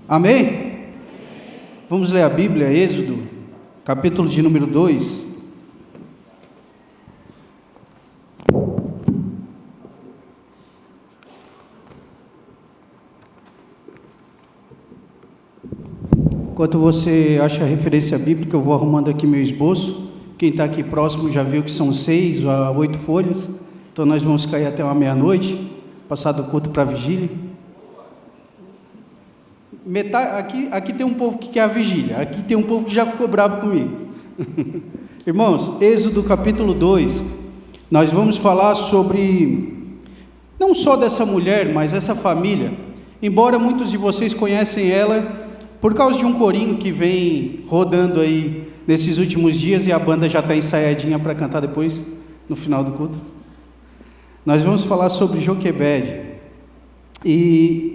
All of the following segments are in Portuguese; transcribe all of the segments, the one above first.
Amém? Vamos ler a Bíblia, Êxodo, capítulo de número 2. Enquanto você acha a referência bíblica, eu vou arrumando aqui meu esboço. Quem está aqui próximo já viu que são 6 a 8 folhas. Então nós vamos cair até uma meia-noite, passar do culto para a vigília. Aqui tem um povo que quer a vigília, aqui tem um povo que já ficou bravo comigo. Irmãos, Êxodo capítulo 2, nós vamos falar sobre, não só dessa mulher, mas essa família. Embora muitos de vocês conhecem ela, por causa de um corinho que vem rodando aí nesses últimos dias, e a banda já está ensaiadinha para cantar depois, no final do culto. Nós vamos falar sobre Joquebede, e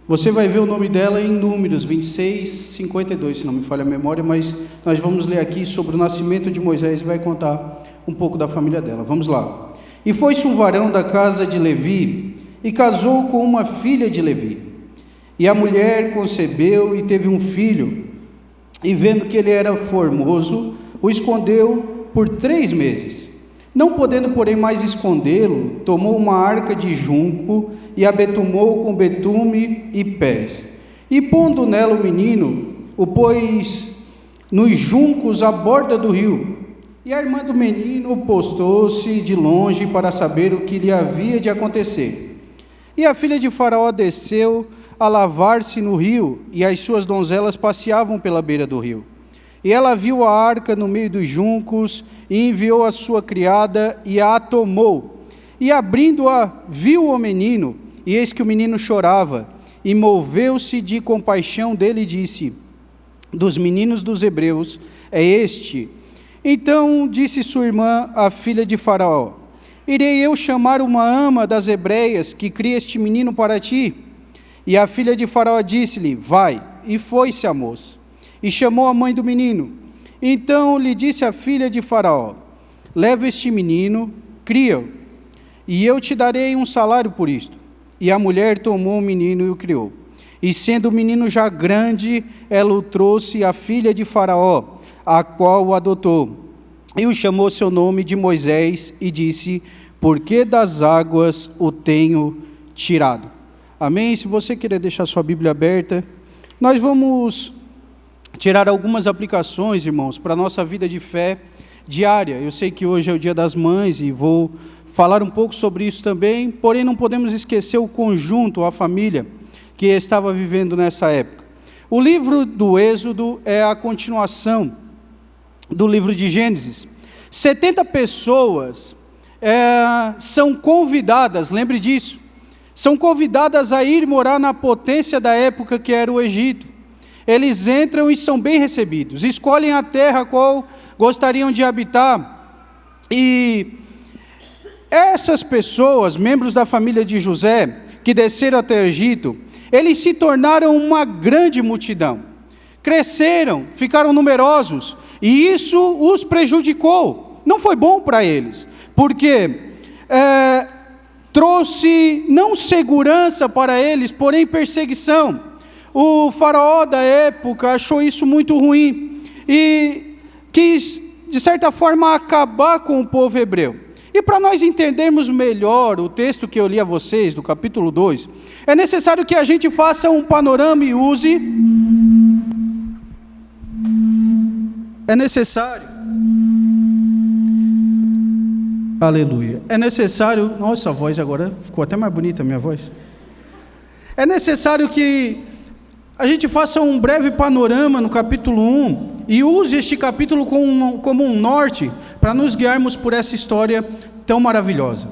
você vai ver o nome dela em Números 26, 52, se não me falha a memória, mas nós vamos ler aqui sobre o nascimento de Moisés e vai contar um pouco da família dela. Vamos lá. E foi-se um varão da casa de Levi, e casou com uma filha de Levi. E a mulher concebeu e teve um filho, e vendo que ele era formoso, o escondeu por 3 meses. Não podendo, porém, mais escondê-lo, tomou uma arca de junco e a betumou com betume e pés. E pondo nela o menino, o pôs nos juncos à borda do rio. E a irmã do menino postou-se de longe para saber o que lhe havia de acontecer. E a filha de Faraó desceu a lavar-se no rio, e as suas donzelas passeavam pela beira do rio. E ela viu a arca no meio dos juncos, e enviou a sua criada, e a tomou. E abrindo-a, viu o menino, e eis que o menino chorava, e moveu-se de compaixão dele, e disse: dos meninos dos hebreus é este. Então disse sua irmã, a filha de Faraó: irei eu chamar uma ama das hebreias, que cria este menino para ti? E a filha de Faraó disse-lhe: vai. E foi-se a moça, e chamou a mãe do menino. Então lhe disse a filha de Faraó: leva este menino, cria-o, e eu te darei um salário por isto. E a mulher tomou o menino e o criou. E sendo o menino já grande, ela o trouxe à filha de Faraó, a qual o adotou. E o chamou seu nome de Moisés, e disse: porque das águas o tenho tirado. Amém? Se você querer deixar sua Bíblia aberta, nós vamos tirar algumas aplicações, irmãos, para a nossa vida de fé diária. Eu sei que hoje é o Dia das Mães e vou falar um pouco sobre isso também, porém não podemos esquecer o conjunto, a família que estava vivendo nessa época. O livro do Êxodo é a continuação do livro de Gênesis. 70 pessoas são convidadas, lembre disso, são convidadas a ir morar na potência da época que era o Egito. Eles entram e são bem recebidos, escolhem a terra a qual gostariam de habitar, e essas pessoas, membros da família de José, que desceram até o Egito, eles se tornaram uma grande multidão, cresceram, ficaram numerosos, e isso os prejudicou, não foi bom para eles, porque trouxe não segurança para eles, porém perseguição. O faraó da época achou isso muito ruim e quis, de certa forma, acabar com o povo hebreu. E para nós entendermos melhor o texto que eu li a vocês, do capítulo 2, é necessário que a gente faça um panorama e use. É necessário. Aleluia. É necessário. Nossa, a voz agora ficou até mais bonita, a minha voz. É necessário que a gente faça um breve panorama no capítulo 1 e use este capítulo como um norte para nos guiarmos por essa história tão maravilhosa.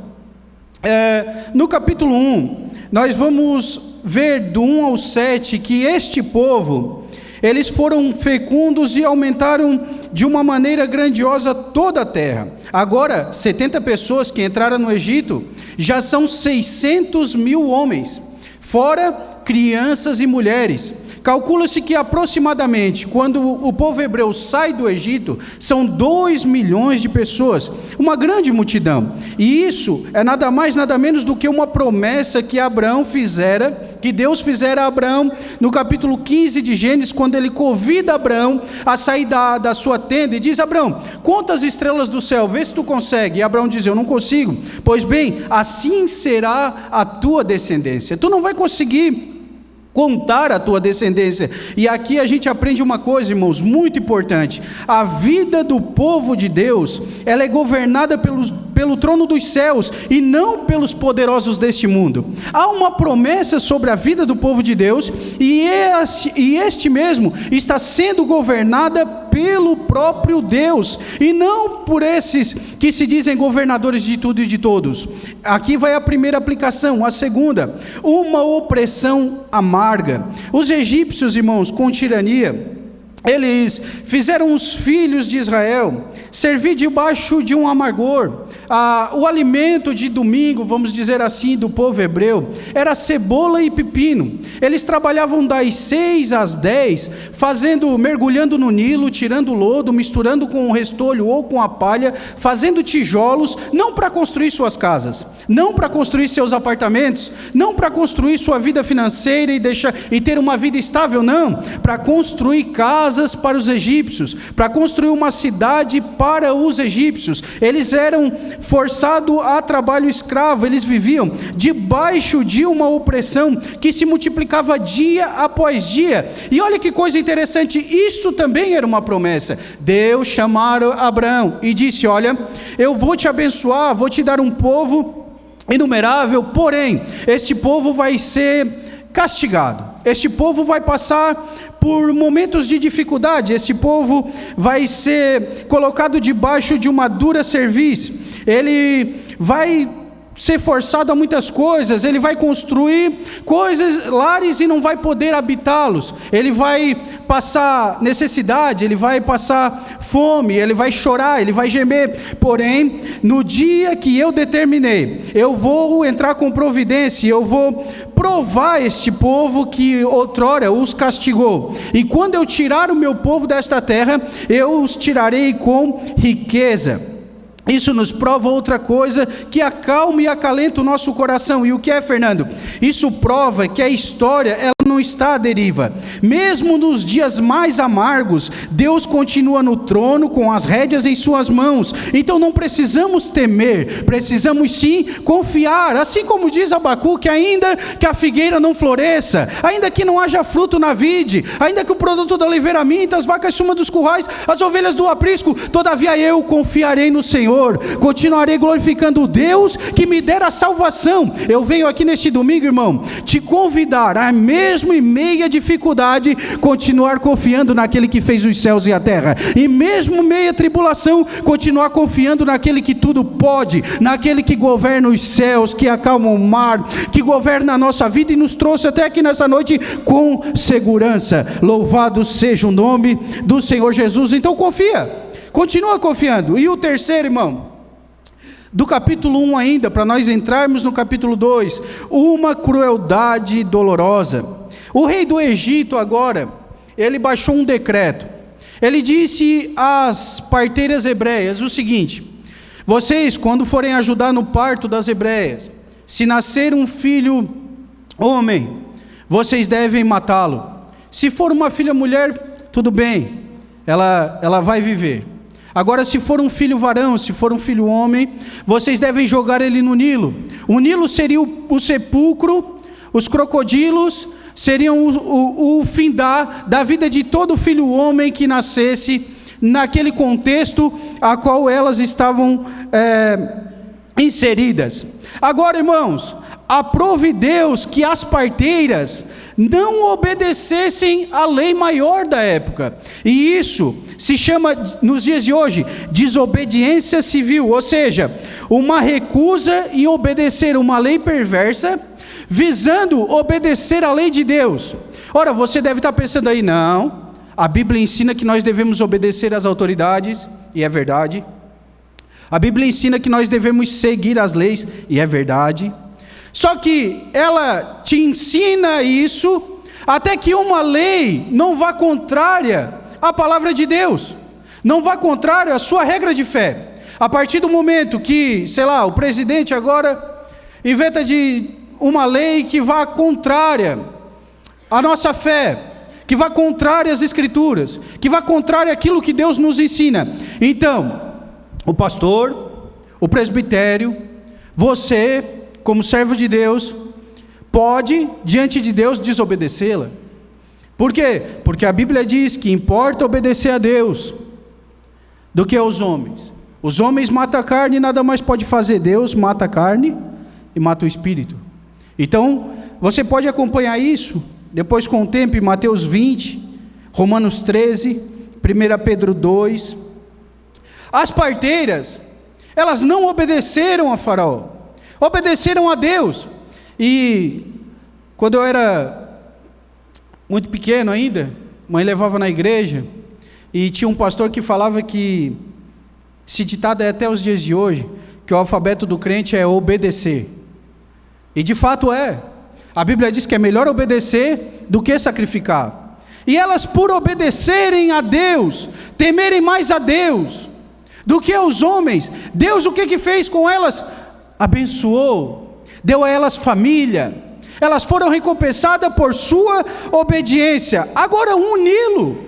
No capítulo 1, nós vamos ver do 1 ao 7 que este povo, eles foram fecundos e aumentaram de uma maneira grandiosa toda a terra. Agora, 70 pessoas que entraram no Egito, já são 600 mil homens, fora crianças e mulheres. Calcula-se que aproximadamente, quando o povo hebreu sai do Egito, são 2 milhões de pessoas, uma grande multidão. E isso é nada mais, nada menos do que uma promessa que Abraão fizera que Deus fizera a Abraão no capítulo 15 de Gênesis, quando ele convida Abraão a sair da sua tenda e diz: Abraão, conta as estrelas do céu, vê se tu consegue. E Abraão diz: eu não consigo. Pois bem, assim será a tua descendência. Tu não vai conseguir contar a tua descendência. E aqui a gente aprende uma coisa, irmãos, muito importante: a vida do povo de Deus, ela é governada pelo trono dos céus e não pelos poderosos deste mundo. Há uma promessa sobre a vida do povo de Deus, e este mesmo está sendo governada pelo próprio Deus, e não por esses que se dizem governadores de tudo e de todos. Aqui vai a primeira aplicação. A segunda: uma opressão amarga. Os egípcios, irmãos, com tirania, eles fizeram os filhos de Israel servir debaixo de um amargor. O alimento de domingo, vamos dizer assim, do povo hebreu, era cebola e pepino. Eles trabalhavam das 6 às 10, mergulhando no Nilo, tirando lodo, misturando com o restolho ou com a palha, fazendo tijolos, não para construir suas casas, não para construir seus apartamentos, não para construir sua vida financeira e ter uma vida estável, não, para construir casas para os egípcios, para construir uma cidade para os egípcios. Eles eram forçados a trabalho escravo, eles viviam debaixo de uma opressão que se multiplicava dia após dia. E olha que coisa interessante, isto também era uma promessa. Deus chamara Abraão e disse: olha, eu vou te abençoar, vou te dar um povo inumerável, porém, este povo vai ser castigado, este povo vai passar por momentos de dificuldade, esse povo vai ser colocado debaixo de uma dura cerviz, ele vai ser forçado a muitas coisas, ele vai construir lares e não vai poder habitá-los, ele vai passar necessidade, ele vai passar fome, ele vai chorar, ele vai gemer. Porém, no dia que eu determinei, eu vou entrar com providência, eu vou provar este povo que outrora os castigou, e quando eu tirar o meu povo desta terra, eu os tirarei com riqueza. Isso nos prova outra coisa que acalma e acalenta o nosso coração. E o que é, Fernando? Isso prova que a história, ela não está à deriva. Mesmo nos dias mais amargos, Deus continua no trono com as rédeas em suas mãos. Então não precisamos temer, precisamos sim confiar. Assim como diz Abacuque, ainda que a figueira não floresça, ainda que não haja fruto na vide, ainda que o produto da oliveira minta, as vacas sumam dos currais, as ovelhas do aprisco, todavia eu confiarei no Senhor. Continuarei glorificando o Deus que me dera a salvação. Eu venho aqui neste domingo, irmão, te convidar a, mesmo em meia dificuldade, continuar confiando naquele que fez os céus e a terra, e mesmo meia tribulação, continuar confiando naquele que tudo pode, naquele que governa os céus, que acalma o mar, que governa a nossa vida e nos trouxe até aqui nessa noite com segurança. Louvado seja o nome do Senhor Jesus. Então confia, continua confiando. E o terceiro, irmão, do capítulo 1 ainda, para nós entrarmos no capítulo 2, uma crueldade dolorosa. O rei do Egito agora, ele baixou um decreto. Ele disse às parteiras hebreias o seguinte: vocês, quando forem ajudar no parto das hebreias, se nascer um filho homem, vocês devem matá-lo. Se for uma filha mulher, tudo bem, ela vai viver. Agora, se for um filho varão, se for um filho homem, vocês devem jogar ele no Nilo. O Nilo seria o sepulcro, os crocodilos seriam o findar da vida de todo filho homem que nascesse naquele contexto a qual elas estavam inseridas. Agora, irmãos, aprove Deus que as parteiras não obedecessem à lei maior da época, e isso se chama, nos dias de hoje, desobediência civil, ou seja, uma recusa em obedecer uma lei perversa, visando obedecer à lei de Deus. Ora, você deve estar pensando aí: não, a Bíblia ensina que nós devemos obedecer às autoridades, e é verdade. A Bíblia ensina que nós devemos seguir as leis, e é verdade. Só que ela te ensina isso até que uma lei não vá contrária à palavra de Deus, não vá contrária à sua regra de fé. A partir do momento que, sei lá, o presidente agora inventa de uma lei que vá contrária à nossa fé, que vá contrária às Escrituras, que vá contrária àquilo que Deus nos ensina. Então, o pastor, o presbitério, você, como servo de Deus, pode, diante de Deus, desobedecê-la. Por quê? Porque a Bíblia diz que importa obedecer a Deus do que aos homens. Os homens matam a carne e nada mais pode fazer. Deus mata a carne e mata o espírito. Então, você pode acompanhar isso, depois com o tempo, em Mateus 20, Romanos 13, 1 Pedro 2. As parteiras, elas não obedeceram a Faraó, obedeceram a Deus. E quando eu era muito pequeno ainda, mãe levava na igreja, e tinha um pastor que falava que, esse ditado é até os dias de hoje, que o alfabeto do crente é obedecer. E de fato é. A Bíblia diz que é melhor obedecer do que sacrificar. E elas, por obedecerem a Deus, temerem mais a Deus do que aos homens, Deus o que fez com elas? Abençoou, deu a elas família, elas foram recompensadas por sua obediência. Agora o Nilo,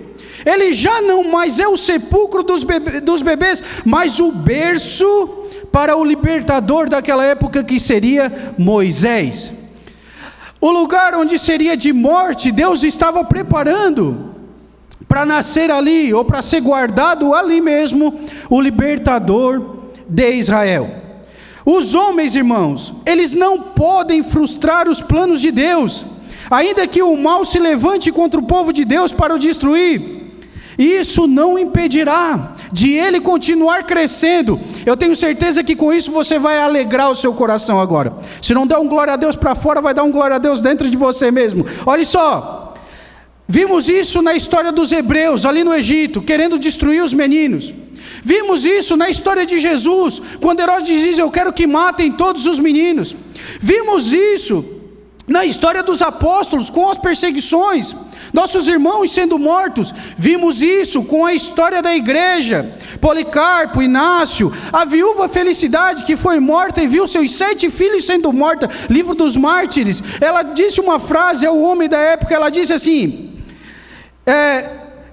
ele já não mais é o sepulcro dos bebês, mas o berço para o libertador daquela época, que seria Moisés. O lugar onde seria de morte, Deus estava preparando para nascer ali, ou para ser guardado ali mesmo, o libertador de Israel. Os homens, irmãos, eles não podem frustrar os planos de Deus, ainda que o mal se levante contra o povo de Deus para o destruir. Isso não impedirá de ele continuar crescendo. Eu tenho certeza que com isso você vai alegrar o seu coração agora. Se não der um glória a Deus para fora, vai dar um glória a Deus dentro de você mesmo. Olha só, vimos isso na história dos hebreus ali no Egito, querendo destruir os meninos. Vimos isso na história de Jesus, quando Herodes diz: eu quero que matem todos os meninos. Vimos isso na história dos apóstolos, com as perseguições, nossos irmãos sendo mortos. Vimos isso com a história da igreja, Policarpo, Inácio, a viúva Felicidade, que foi morta e viu seus 7 filhos sendo morta. Livro dos Mártires. Ela disse uma frase ao homem da época, ela disse assim: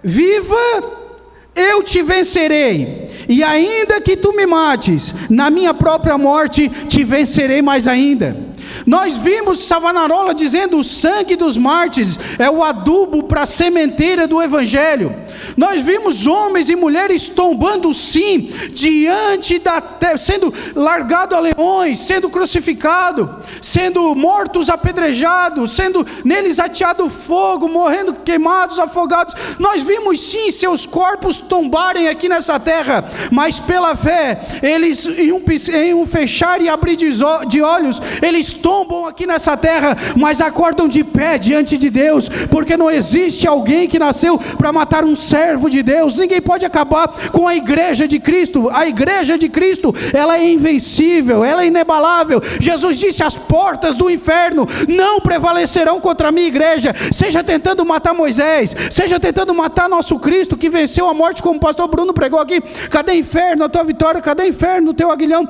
viva, eu te vencerei, e ainda que tu me mates, na minha própria morte te vencerei mais ainda. Nós vimos Savonarola dizendo: o sangue dos mártires é o adubo para a sementeira do evangelho. Nós vimos homens e mulheres tombando sim, diante da terra, sendo largado a leões, sendo crucificado, sendo mortos apedrejados, sendo neles ateado fogo, morrendo queimados, afogados. Nós vimos sim seus corpos tombarem aqui nessa terra, mas pela fé, eles em um fechar e abrir de olhos, eles tombam aqui nessa terra, mas acordam de pé diante de Deus, porque não existe alguém que nasceu para matar um servo de Deus. Ninguém pode acabar com a igreja de Cristo. A igreja de Cristo, ela é invencível, ela é inabalável. Jesus disse: as portas do inferno não prevalecerão contra a minha igreja. Seja tentando matar Moisés, seja tentando matar nosso Cristo, que venceu a morte, como o pastor Bruno pregou aqui. Cadê inferno a tua vitória? Cadê inferno o teu aguilhão?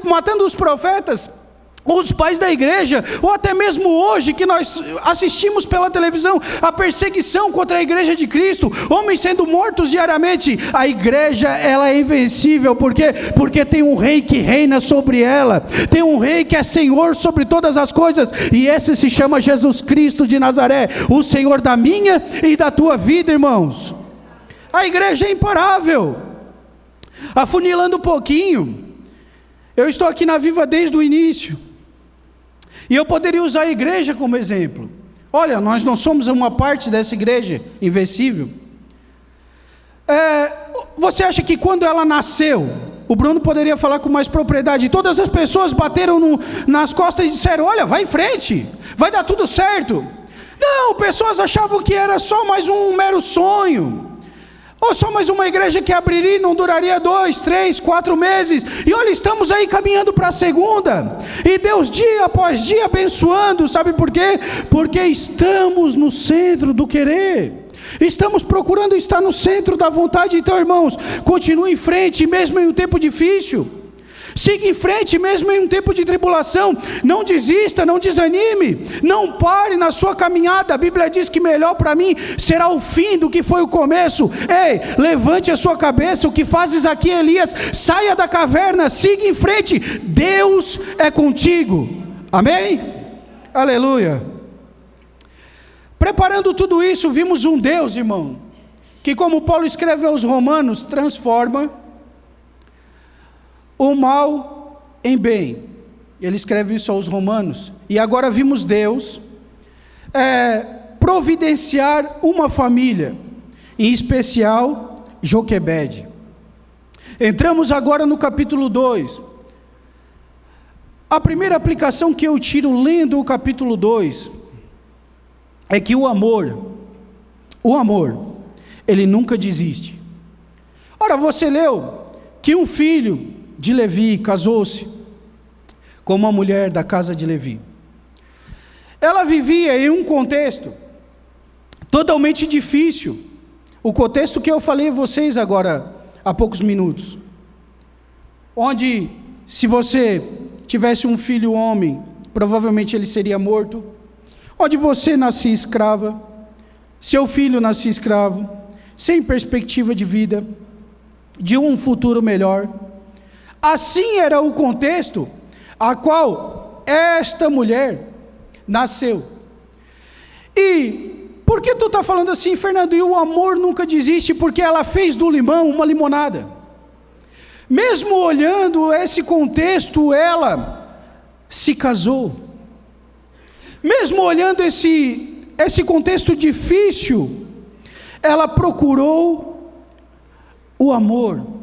Matando os profetas, os pais da igreja, ou até mesmo hoje que nós assistimos pela televisão a perseguição contra a igreja de Cristo, homens sendo mortos diariamente. A igreja, ela é invencível. Por quê? Porque tem um rei que reina sobre ela, tem um rei que é Senhor sobre todas as coisas, e esse se chama Jesus Cristo de Nazaré, o Senhor da minha e da tua vida, irmãos. A igreja é imparável. Afunilando um pouquinho, eu estou aqui na Viva desde o início, e eu poderia usar a igreja como exemplo. Olha, nós não somos uma parte dessa igreja invencível. Você acha que quando ela nasceu, o Bruno poderia falar com mais propriedade, todas as pessoas bateram nas costas e disseram: olha, vai em frente, vai dar tudo certo? Não, pessoas achavam que era só mais um mero sonho, ou só mais uma igreja que abriria e não duraria 2, 3, 4 meses. E olha, estamos aí caminhando para a segunda. E Deus dia após dia abençoando. Sabe por quê? Porque estamos no centro do querer. Estamos procurando estar no centro da vontade. Então, irmãos, continue em frente, mesmo em um tempo difícil. Siga em frente mesmo em um tempo de tribulação. Não desista, não desanime, não pare na sua caminhada. A Bíblia diz que melhor para mim será o fim do que foi o começo. Ei, levante a sua cabeça. O que fazes aqui, Elias? Saia da caverna, siga em frente. Deus é contigo. Amém? Aleluia. Preparando tudo isso, vimos um Deus, irmão, que, como Paulo escreve aos Romanos, transforma o mal em bem. Ele escreve isso aos Romanos. E agora vimos Deus providenciar uma família, em especial Joquebede. Entramos agora no capítulo 2. A primeira aplicação que eu tiro lendo o capítulo 2 é que o amor, ele nunca desiste. Ora, você leu que um filho de Levi casou-se com uma mulher da casa de Levi. Ela vivia em um contexto totalmente difícil, o contexto que eu falei a vocês agora há poucos minutos, onde se você tivesse um filho homem, provavelmente ele seria morto, onde você nascia escrava, seu filho nascia escravo, sem perspectiva de vida, de um futuro melhor. Assim era o contexto a qual esta mulher nasceu. E por que tu está falando assim, Fernando? E o amor nunca desiste, porque ela fez do limão uma limonada. Mesmo olhando esse contexto, ela se casou. Mesmo olhando esse contexto difícil, ela procurou o amor.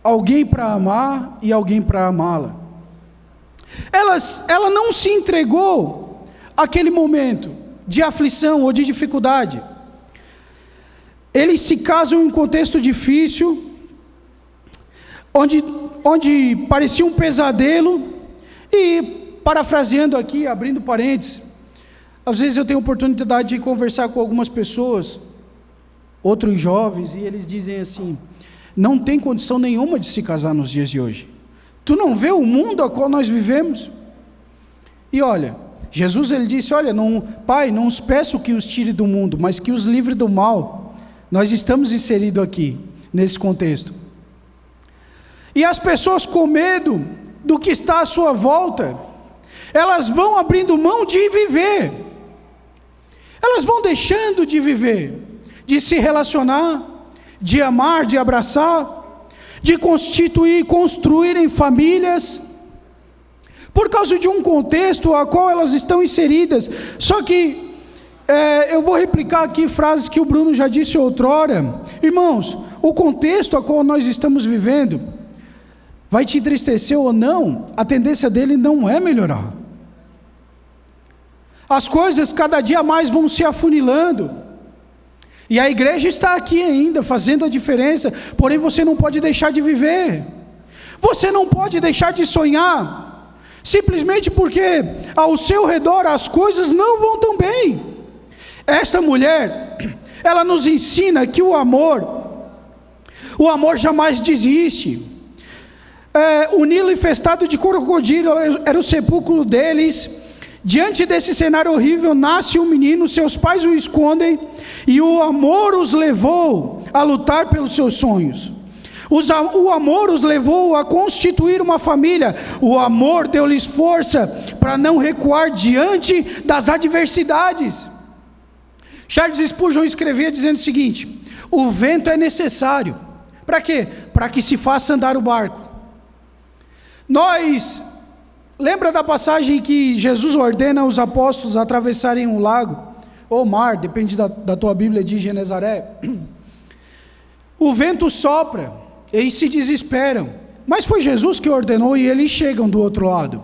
Alguém para amar e alguém para amá-la. Ela não se entregou àquele momento de aflição ou de dificuldade. Eles se casam em um contexto difícil, onde parecia um pesadelo. E parafraseando aqui, abrindo parênteses, às vezes eu tenho a oportunidade de conversar com algumas pessoas, outros jovens, e eles dizem assim: não tem condição nenhuma de se casar nos dias de hoje. Tu não vê o mundo a qual nós vivemos? E olha, Jesus ele disse: olha, Pai, não os peço que os tire do mundo, mas que os livre do mal. Nós estamos inseridos aqui, nesse contexto. E as pessoas, com medo do que está à sua volta, elas vão abrindo mão de viver. Elas vão deixando de viver, de se relacionar, de amar, de abraçar, de construírem famílias, por causa de um contexto a qual elas estão inseridas. Só que eu vou replicar aqui frases que o Bruno já disse outrora. Irmãos, o contexto a qual nós estamos vivendo, vai te entristecer ou não, a tendência dele não é melhorar. As coisas cada dia mais vão se afunilando, e a igreja está aqui ainda, fazendo a diferença, porém você não pode deixar de viver, você não pode deixar de sonhar, simplesmente porque ao seu redor as coisas não vão tão bem. Esta mulher, ela nos ensina que o amor jamais desiste. O Nilo infestado de crocodilo era o sepulcro deles. Diante desse cenário horrível, nasce um menino, seus pais o escondem, e o amor os levou a lutar pelos seus sonhos. O amor os levou a constituir uma família. O amor deu-lhes força para não recuar diante das adversidades. Charles Spurgeon escrevia dizendo o seguinte: o vento é necessário. Para quê? Para que se faça andar o barco. Lembra da passagem que Jesus ordena os apóstolos atravessarem um lago, ou mar, depende da tua Bíblia, de Genezaré. O vento sopra, eles se desesperam, mas foi Jesus que ordenou e eles chegam do outro lado.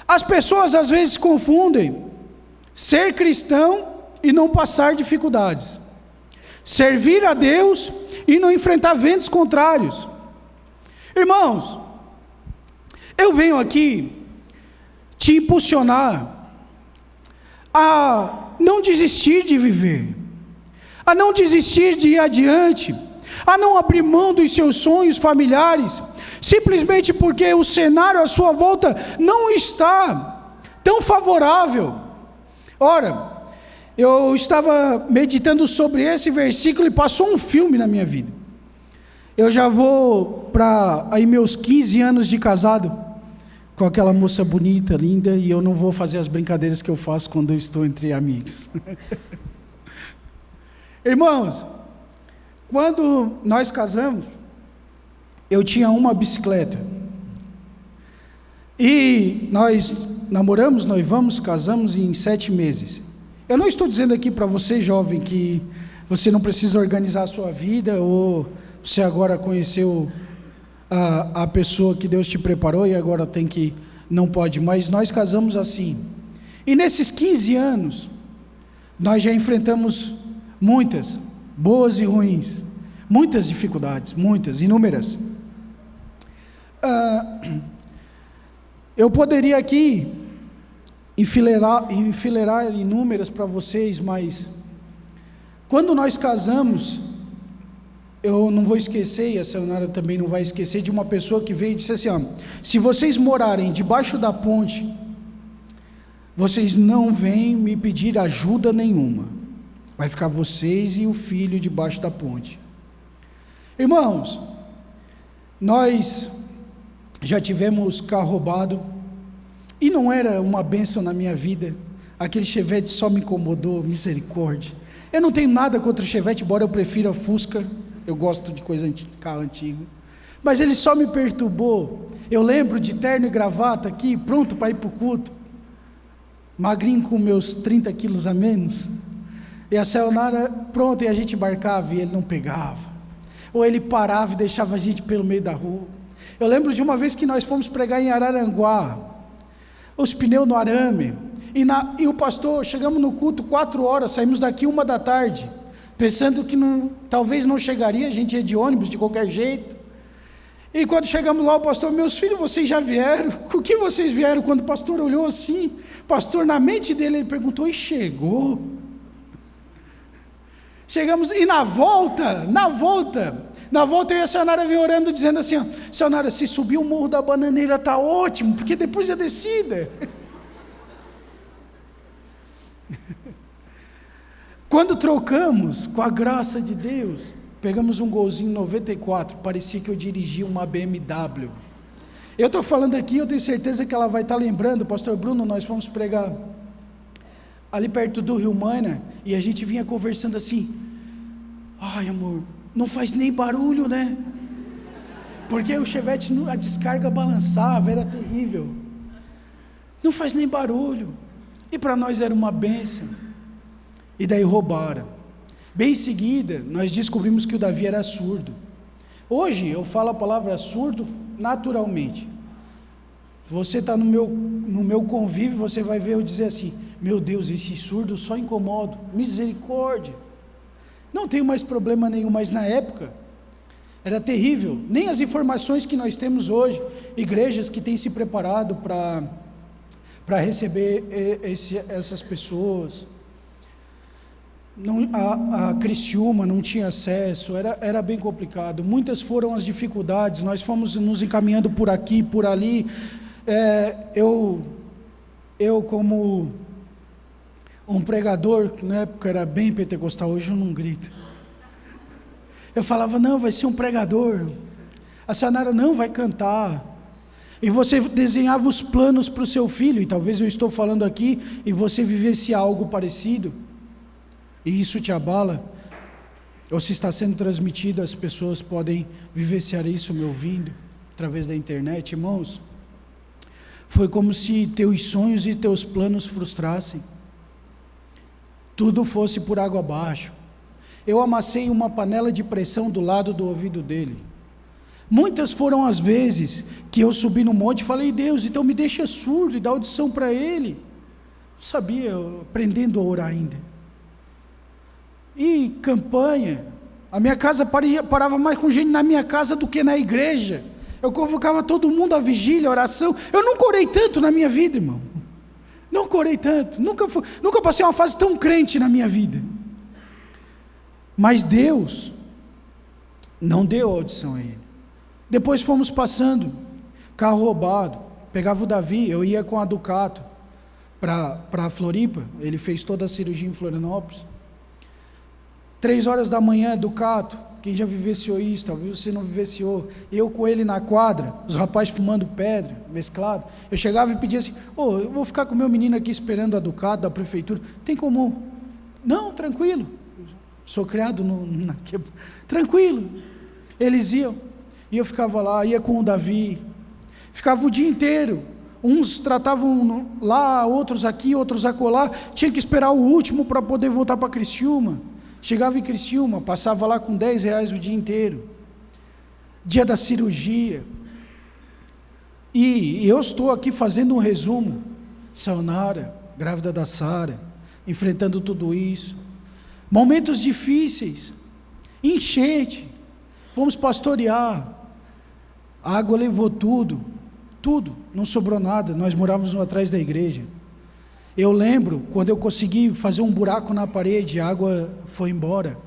As pessoas às vezes confundem ser cristão e não passar dificuldades, servir a Deus e não enfrentar ventos contrários. Irmãos, eu venho aqui te impulsionar a não desistir de viver, a não desistir de ir adiante, a não abrir mão dos seus sonhos familiares, simplesmente porque o cenário à sua volta não está tão favorável. Ora, eu estava meditando sobre esse versículo e passou um filme na minha vida. Eu já vou para aí meus 15 anos de casado com aquela moça bonita, linda, e eu não vou fazer as brincadeiras que eu faço quando eu estou entre amigos. Irmãos, quando nós casamos, eu tinha uma bicicleta. E nós namoramos, noivamos, casamos em 7 meses. Eu não estou dizendo aqui para você, jovem, que você não precisa organizar a sua vida, ou você agora conheceu a pessoa que Deus te preparou e agora não pode, mas nós casamos assim. E nesses 15 anos, nós já enfrentamos muitas, boas e ruins, muitas dificuldades, muitas, inúmeras. Eu poderia aqui enfileirar inúmeras para vocês, mas quando nós casamos, eu não vou esquecer, e a Sayonara também não vai esquecer, de uma pessoa que veio e disse assim: se vocês morarem debaixo da ponte, vocês não vêm me pedir ajuda nenhuma, vai ficar vocês e o filho debaixo da ponte. Irmãos, nós já tivemos carro roubado, e não era uma bênção na minha vida. Aquele Chevette só me incomodou, misericórdia. Eu não tenho nada contra o Chevette, embora eu prefira a Fusca, eu gosto de carro antigo, mas ele só me perturbou. Eu lembro de terno e gravata aqui, pronto para ir para o culto, magrinho com meus 30 quilos a menos, e a Sayonara, pronto, e a gente embarcava e ele não pegava, ou ele parava e deixava a gente pelo meio da rua. Eu lembro de uma vez que nós fomos pregar em Araranguá, os pneus no arame, e o pastor, chegamos no culto 4 horas, saímos daqui 1 da tarde, pensando que talvez não chegaria, a gente ia de ônibus de qualquer jeito. E quando chegamos lá, o pastor: meus filhos, vocês já vieram? Com que vocês vieram? Quando o pastor olhou assim, pastor, na mente dele, ele perguntou: e chegou? Chegamos, e na volta, eu e a Sayonara veio orando, dizendo assim: Sayonara, se subir o Morro da Bananeira está ótimo, porque depois é descida. Quando trocamos, com a graça de Deus, pegamos um Golzinho 94, parecia que eu dirigia uma BMW. Eu estou falando aqui, eu tenho certeza que ela vai estar lembrando, pastor Bruno, nós fomos pregar ali perto do Rio Maina, e a gente vinha conversando assim: ai amor, não faz nem barulho, né? Porque o Chevette, a descarga balançava, era terrível, não faz nem barulho, e para nós era uma bênção. E daí roubaram. Bem em seguida, nós descobrimos que o Davi era surdo. Hoje eu falo a palavra surdo naturalmente. Você está no meu convívio, você vai ver eu dizer assim: meu Deus, esse surdo só incomoda, misericórdia. Não tenho mais problema nenhum, mas na época era terrível. Nem as informações que nós temos hoje, igrejas que têm se preparado para receber essas pessoas. A Criciúma não tinha acesso, era bem complicado. Muitas foram as dificuldades, nós fomos nos encaminhando por aqui, por ali. Eu como um pregador, na época era bem pentecostal, hoje eu não grito. Eu falava: não, vai ser um pregador. A Sayonara: não, vai cantar. E você desenhava os planos para o seu filho, e talvez eu estou falando aqui, e você vivesse algo parecido, e isso te abala, ou se está sendo transmitido, as pessoas podem vivenciar isso me ouvindo, através da internet. Irmãos, foi como se teus sonhos e teus planos frustrassem, tudo fosse por água abaixo. Eu amassei uma panela de pressão do lado do ouvido dele. Muitas foram as vezes que eu subi no monte e falei: Deus, então me deixa surdo e dá audição para ele. Não sabia, aprendendo a orar ainda. E campanha, a minha casa parava mais com gente na minha casa do que na igreja. Eu convocava todo mundo à vigília, à oração. Eu nunca orei tanto na minha vida, irmão. Nunca orei tanto, nunca passei uma fase tão crente na minha vida. Mas Deus Não deu audição a ele. Depois fomos passando, carro roubado, pegava o Davi, eu ia com a Ducato para Floripa, ele fez toda a cirurgia em Florianópolis. 3 horas da manhã, Ducato, quem já vivenciou isso, talvez você não vivenciou, eu com ele na quadra, os rapazes fumando pedra, mesclado, eu chegava e pedia assim, eu vou ficar com o meu menino aqui esperando a Ducato da prefeitura, tem como? Não, tranquilo, sou criado tranquilo, eles iam, e eu ficava lá, ia com o Davi, ficava o dia inteiro, uns tratavam lá, outros aqui, outros acolá, tinha que esperar o último para poder voltar para Criciúma. Chegava em Criciúma, passava lá com R$10 o dia inteiro, dia da cirurgia, e eu estou aqui fazendo um resumo, Sayonara, grávida da Sara, enfrentando tudo isso, momentos difíceis, enchente, fomos pastorear, a água levou tudo, não sobrou nada, nós morávamos atrás da igreja. Eu lembro, quando eu consegui fazer um buraco na parede, a água foi embora.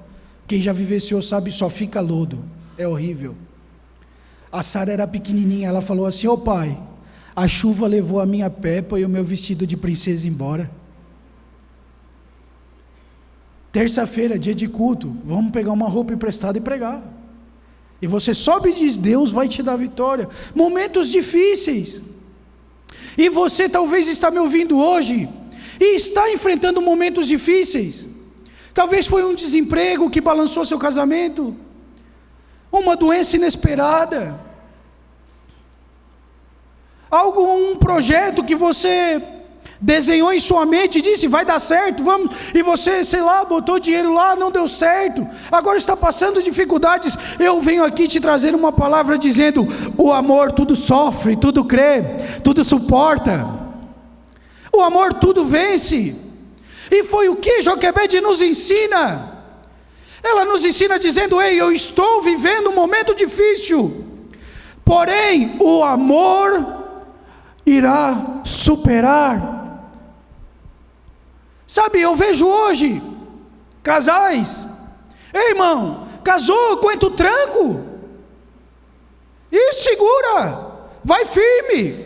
Quem já vivenciou sabe, só fica lodo, é horrível. A Sara era pequenininha, ela falou assim, pai, a chuva levou a minha Peppa e o meu vestido de princesa embora. Terça-feira, dia de culto, vamos pegar uma roupa emprestada e pregar. E você sobe e diz, Deus vai te dar vitória. Momentos difíceis. E você talvez está me ouvindo hoje e está enfrentando momentos difíceis. Talvez foi um desemprego que balançou seu casamento, uma doença inesperada, um projeto que você desenhou em sua mente e disse, vai dar certo, vamos, e você, botou dinheiro lá, não deu certo, agora está passando dificuldades. Eu venho aqui te trazer uma palavra dizendo, o amor tudo sofre, tudo crê, tudo suporta, o amor tudo vence. E foi o que Joquebede nos ensina. Ela nos ensina dizendo, ei, eu estou vivendo um momento difícil, porém o amor irá superar. Sabe, eu vejo hoje casais, ei irmão, casou, aguenta o tranco, e segura, vai firme,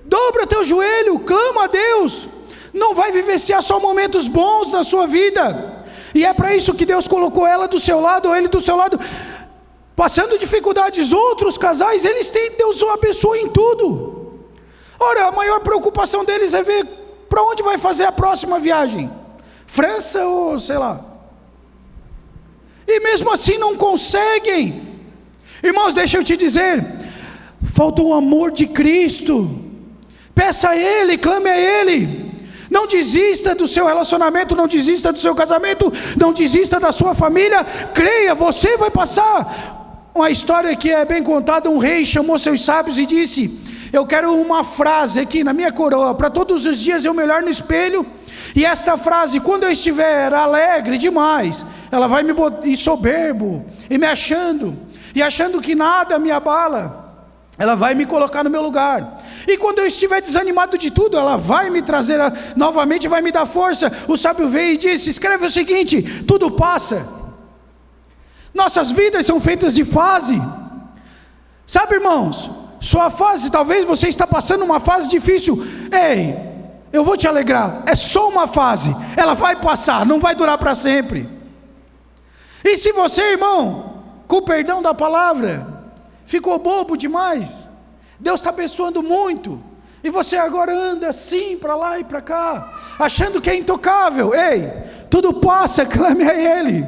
dobra teu joelho, clama a Deus, não vai vivenciar só momentos bons na sua vida, e é para isso que Deus colocou ela do seu lado, ou ele do seu lado, passando dificuldades. Outros casais, eles têm, Deus o abençoa em tudo. Ora, a maior preocupação deles é ver para onde vai fazer a próxima viagem, França ou sei lá, e mesmo assim não conseguem. Irmãos, deixa eu te dizer, falta o amor de Cristo. Peça a Ele, clame a Ele. Não desista do seu relacionamento, não desista do seu casamento, não desista da sua família. Creia, você vai passar. Uma história que é bem contada, um rei chamou seus sábios e disse, eu quero uma frase aqui na minha coroa, para todos os dias eu me olhar no espelho, e esta frase, quando eu estiver alegre demais, ela vai me botar soberbo, e me achando, e achando que nada me abala, ela vai me colocar no meu lugar. E quando eu estiver desanimado de tudo, ela vai me trazer novamente, vai me dar força. O sábio veio e disse, escreve o seguinte, tudo passa. Nossas vidas são feitas de fase. Sabe, irmãos, sua fase, talvez você está passando uma fase difícil. Ei, eu vou te alegrar, é só uma fase, ela vai passar, não vai durar para sempre. E se você, irmão, com o perdão da palavra, ficou bobo demais, Deus está abençoando muito, e você agora anda assim, para lá e para cá, achando que é intocável. Ei, tudo passa, clame a Ele,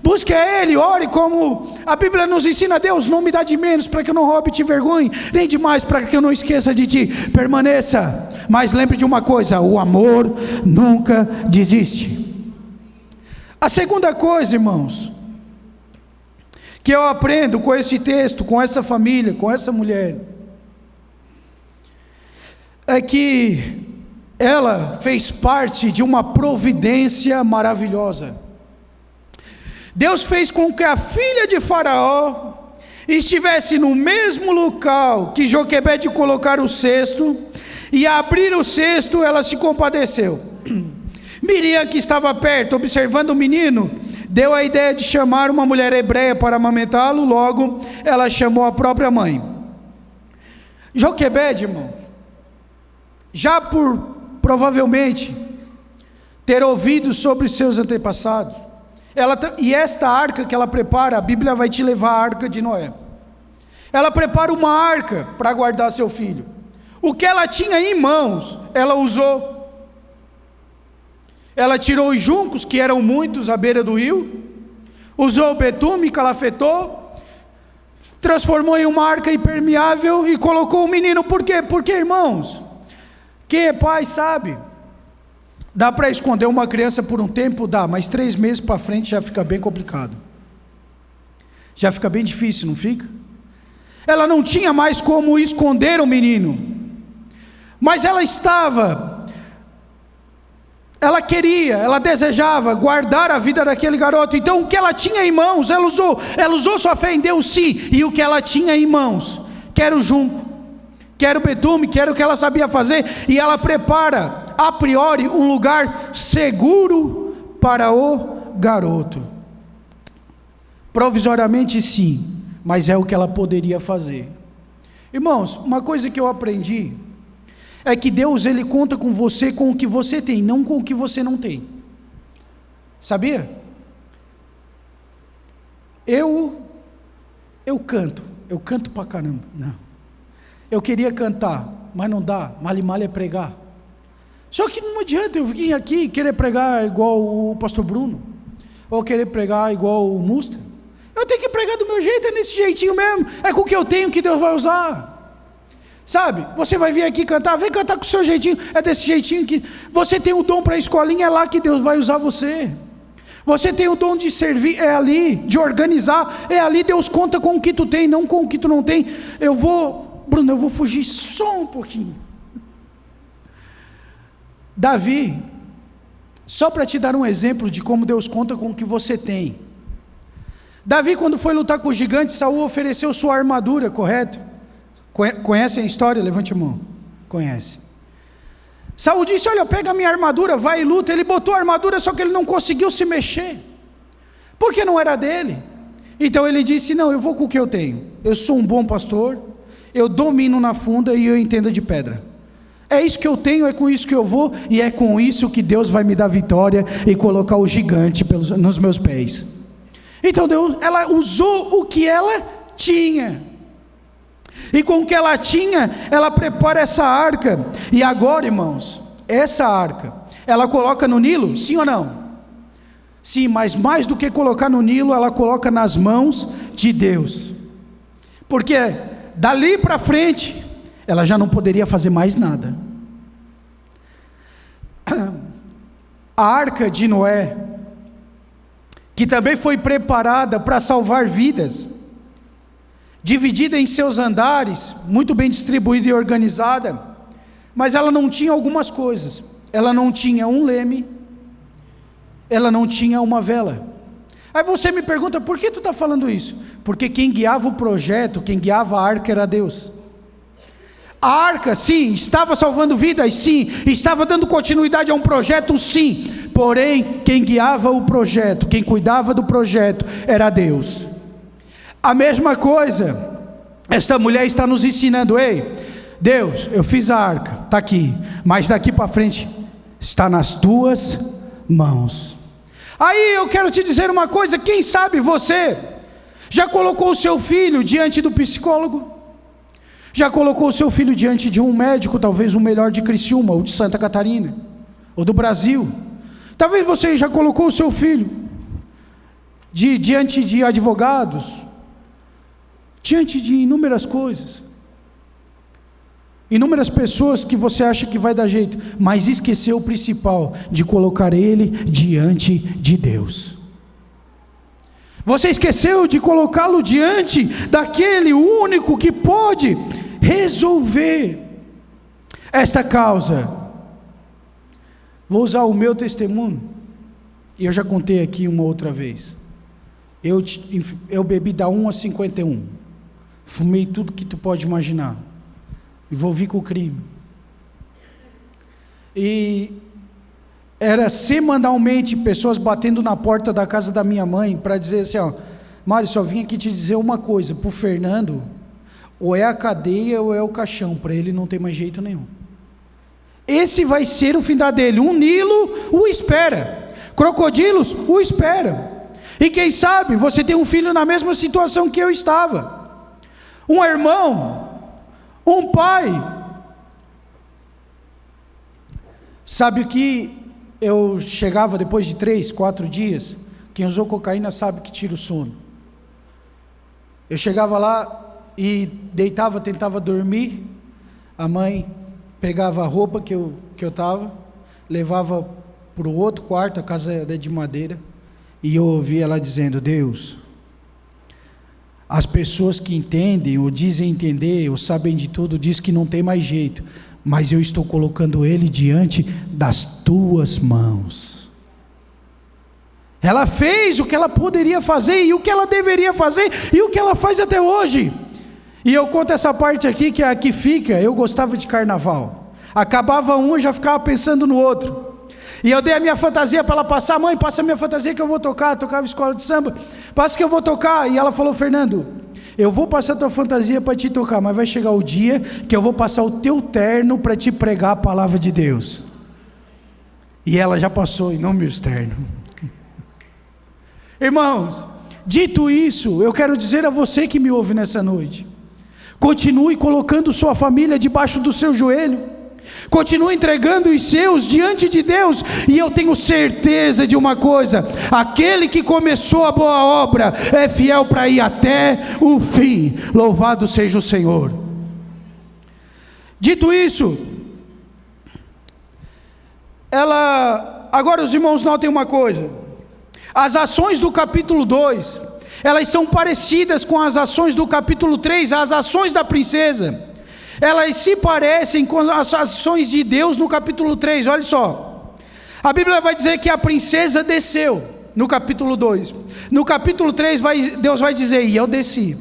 busque a Ele, ore como a Bíblia nos ensina. Deus, não me dá de menos para que eu não roube e te vergonhe, nem de mais para que eu não esqueça de Ti. Permaneça, mas lembre de uma coisa, o amor nunca desiste. A segunda coisa, irmãos, que eu aprendo com esse texto, com essa família, com essa mulher, é que ela fez parte de uma providência maravilhosa. Deus fez com que a filha de Faraó estivesse no mesmo local que Joquebede colocar o cesto, e a abrir o cesto ela se compadeceu. Miriam, que estava perto observando o menino, deu a ideia de chamar uma mulher hebreia para amamentá-lo, logo ela chamou a própria mãe. Joquebede, irmão, já por provavelmente ter ouvido sobre seus antepassados, e esta arca que ela prepara, a Bíblia vai te levar à arca de Noé. Ela prepara uma arca para guardar seu filho. O que ela tinha em mãos, ela usou. Ela tirou os juncos, que eram muitos à beira do rio, usou o betume, calafetou, transformou em uma arca impermeável e colocou o menino. Por quê? Porque, irmãos, quem é pai sabe, dá para esconder uma criança por um tempo? Dá, mas 3 meses para frente já fica bem complicado, já fica bem difícil, não fica? Ela não tinha mais como esconder o menino, mas ela desejava guardar a vida daquele garoto. Então o que ela tinha em mãos, ela usou sua fé em Deus, sim, e o que ela tinha em mãos, que era o junco, que era o betume, que era o que ela sabia fazer, e ela prepara, a priori, um lugar seguro para o garoto. Provisoriamente sim, mas é o que ela poderia fazer. Irmãos, uma coisa que eu aprendi é que Deus, Ele conta com você com o que você tem, não com o que você não tem. Sabia? Eu canto pra caramba. Não. Eu queria cantar, mas não dá, mal é pregar. Só que não adianta eu vir aqui querer pregar igual o pastor Bruno, ou querer pregar igual o Musta. Eu tenho que pregar do meu jeito, é nesse jeitinho mesmo, é com o que eu tenho que Deus vai usar. Sabe, você vai vir aqui cantar, vem cantar com o seu jeitinho, é desse jeitinho que você tem o dom para a escolinha, é lá que Deus vai usar você. Você tem o dom de servir, é ali, de organizar, é ali. Deus conta com o que tu tem, não com o que tu não tem. Bruno, eu vou fugir só um pouquinho. Davi, só para te dar um exemplo de como Deus conta com o que você tem. Davi, quando foi lutar com o gigante, Saul ofereceu sua armadura, correto? Conhecem a história? Levante a mão. Conhece. Saul disse: olha, pega a minha armadura, vai e luta. Ele botou a armadura, só que ele não conseguiu se mexer, porque não era dele. Então ele disse: não, eu vou com o que eu tenho. Eu sou um bom pastor, eu domino na funda e eu entendo de pedra. É isso que eu tenho, é com isso que eu vou, e é com isso que Deus vai me dar vitória e colocar o gigante nos meus pés. Então ela usou o que ela tinha, e com o que ela tinha, ela prepara essa arca. E agora, irmãos, essa arca, ela coloca no Nilo, sim ou não? Sim, mas mais do que colocar no Nilo, ela coloca nas mãos de Deus, porque dali para frente, ela já não poderia fazer mais nada. A arca de Noé, que também foi preparada para salvar vidas, dividida em seus andares, muito bem distribuída e organizada, mas ela não tinha algumas coisas. Ela não tinha um leme, ela não tinha uma vela. Aí você me pergunta: por que tu está falando isso? Porque quem guiava o projeto, quem guiava a arca era Deus. A arca, sim, estava salvando vidas, sim, estava dando continuidade a um projeto, sim, porém, quem guiava o projeto, quem cuidava do projeto, era Deus. A mesma coisa, esta mulher está nos ensinando: ei, Deus, eu fiz a arca, está aqui, mas daqui para frente, está nas tuas mãos. Aí eu quero te dizer uma coisa: quem sabe você já colocou o seu filho diante do psicólogo? Já colocou o seu filho diante de um médico, talvez o melhor de Criciúma, ou de Santa Catarina, ou do Brasil? Talvez você já colocou o seu filho diante de advogados, diante de inúmeras coisas, inúmeras pessoas que você acha que vai dar jeito, mas esqueceu o principal, de colocar ele diante de Deus. Você esqueceu de colocá-lo diante daquele único que pode resolver esta causa. Vou usar o meu testemunho, e eu já contei aqui uma outra vez. Eu bebi da 1 a 51, fumei tudo que tu pode imaginar, envolvi com o crime, e era semanalmente pessoas batendo na porta da casa da minha mãe para dizer assim, ó, Mário, só vim aqui te dizer uma coisa, para o Fernando, ou é a cadeia ou é o caixão, para ele não tem mais jeito nenhum. Esse vai ser o fim dele. Um Nilo o espera, crocodilos o espera. E quem sabe você tem um filho na mesma situação que eu estava, um irmão, um pai. Sabe o que eu chegava depois de 3, 4 dias? Quem usou cocaína sabe que tira o sono. Eu chegava lá e deitava, tentava dormir, a mãe pegava a roupa que eu estava, levava para o outro quarto, a casa era de madeira, e eu ouvia ela dizendo, Deus, as pessoas que entendem, ou dizem entender, ou sabem de tudo, diz que não tem mais jeito, mas eu estou colocando ele diante das tuas mãos. Ela fez o que ela poderia fazer, e o que ela deveria fazer, e o que ela faz até hoje. E eu conto essa parte aqui, que é a que fica. Eu gostava de carnaval, acabava um, eu já ficava pensando no outro, e eu dei a minha fantasia para ela passar, mãe, passa a minha fantasia que eu vou tocar, tocava escola de samba, passa que eu vou tocar, e ela falou, Fernando, eu vou passar a tua fantasia para te tocar, mas vai chegar o dia que eu vou passar o teu terno para te pregar a palavra de Deus. E ela já passou, e não meus ternos. Irmãos, dito isso, eu quero dizer a você que me ouve nessa noite, continue colocando sua família debaixo do seu joelho, continue entregando os seus diante de Deus, e eu tenho certeza de uma coisa, aquele que começou a boa obra, é fiel para ir até o fim, louvado seja o Senhor. Dito isso, agora os irmãos notem uma coisa, as ações do capítulo 2, elas são parecidas com as ações do capítulo 3, as ações da princesa, elas se parecem com as ações de Deus no capítulo 3, olha só, a Bíblia vai dizer que a princesa desceu, no capítulo 2, no capítulo 3 Deus vai dizer, e eu desci,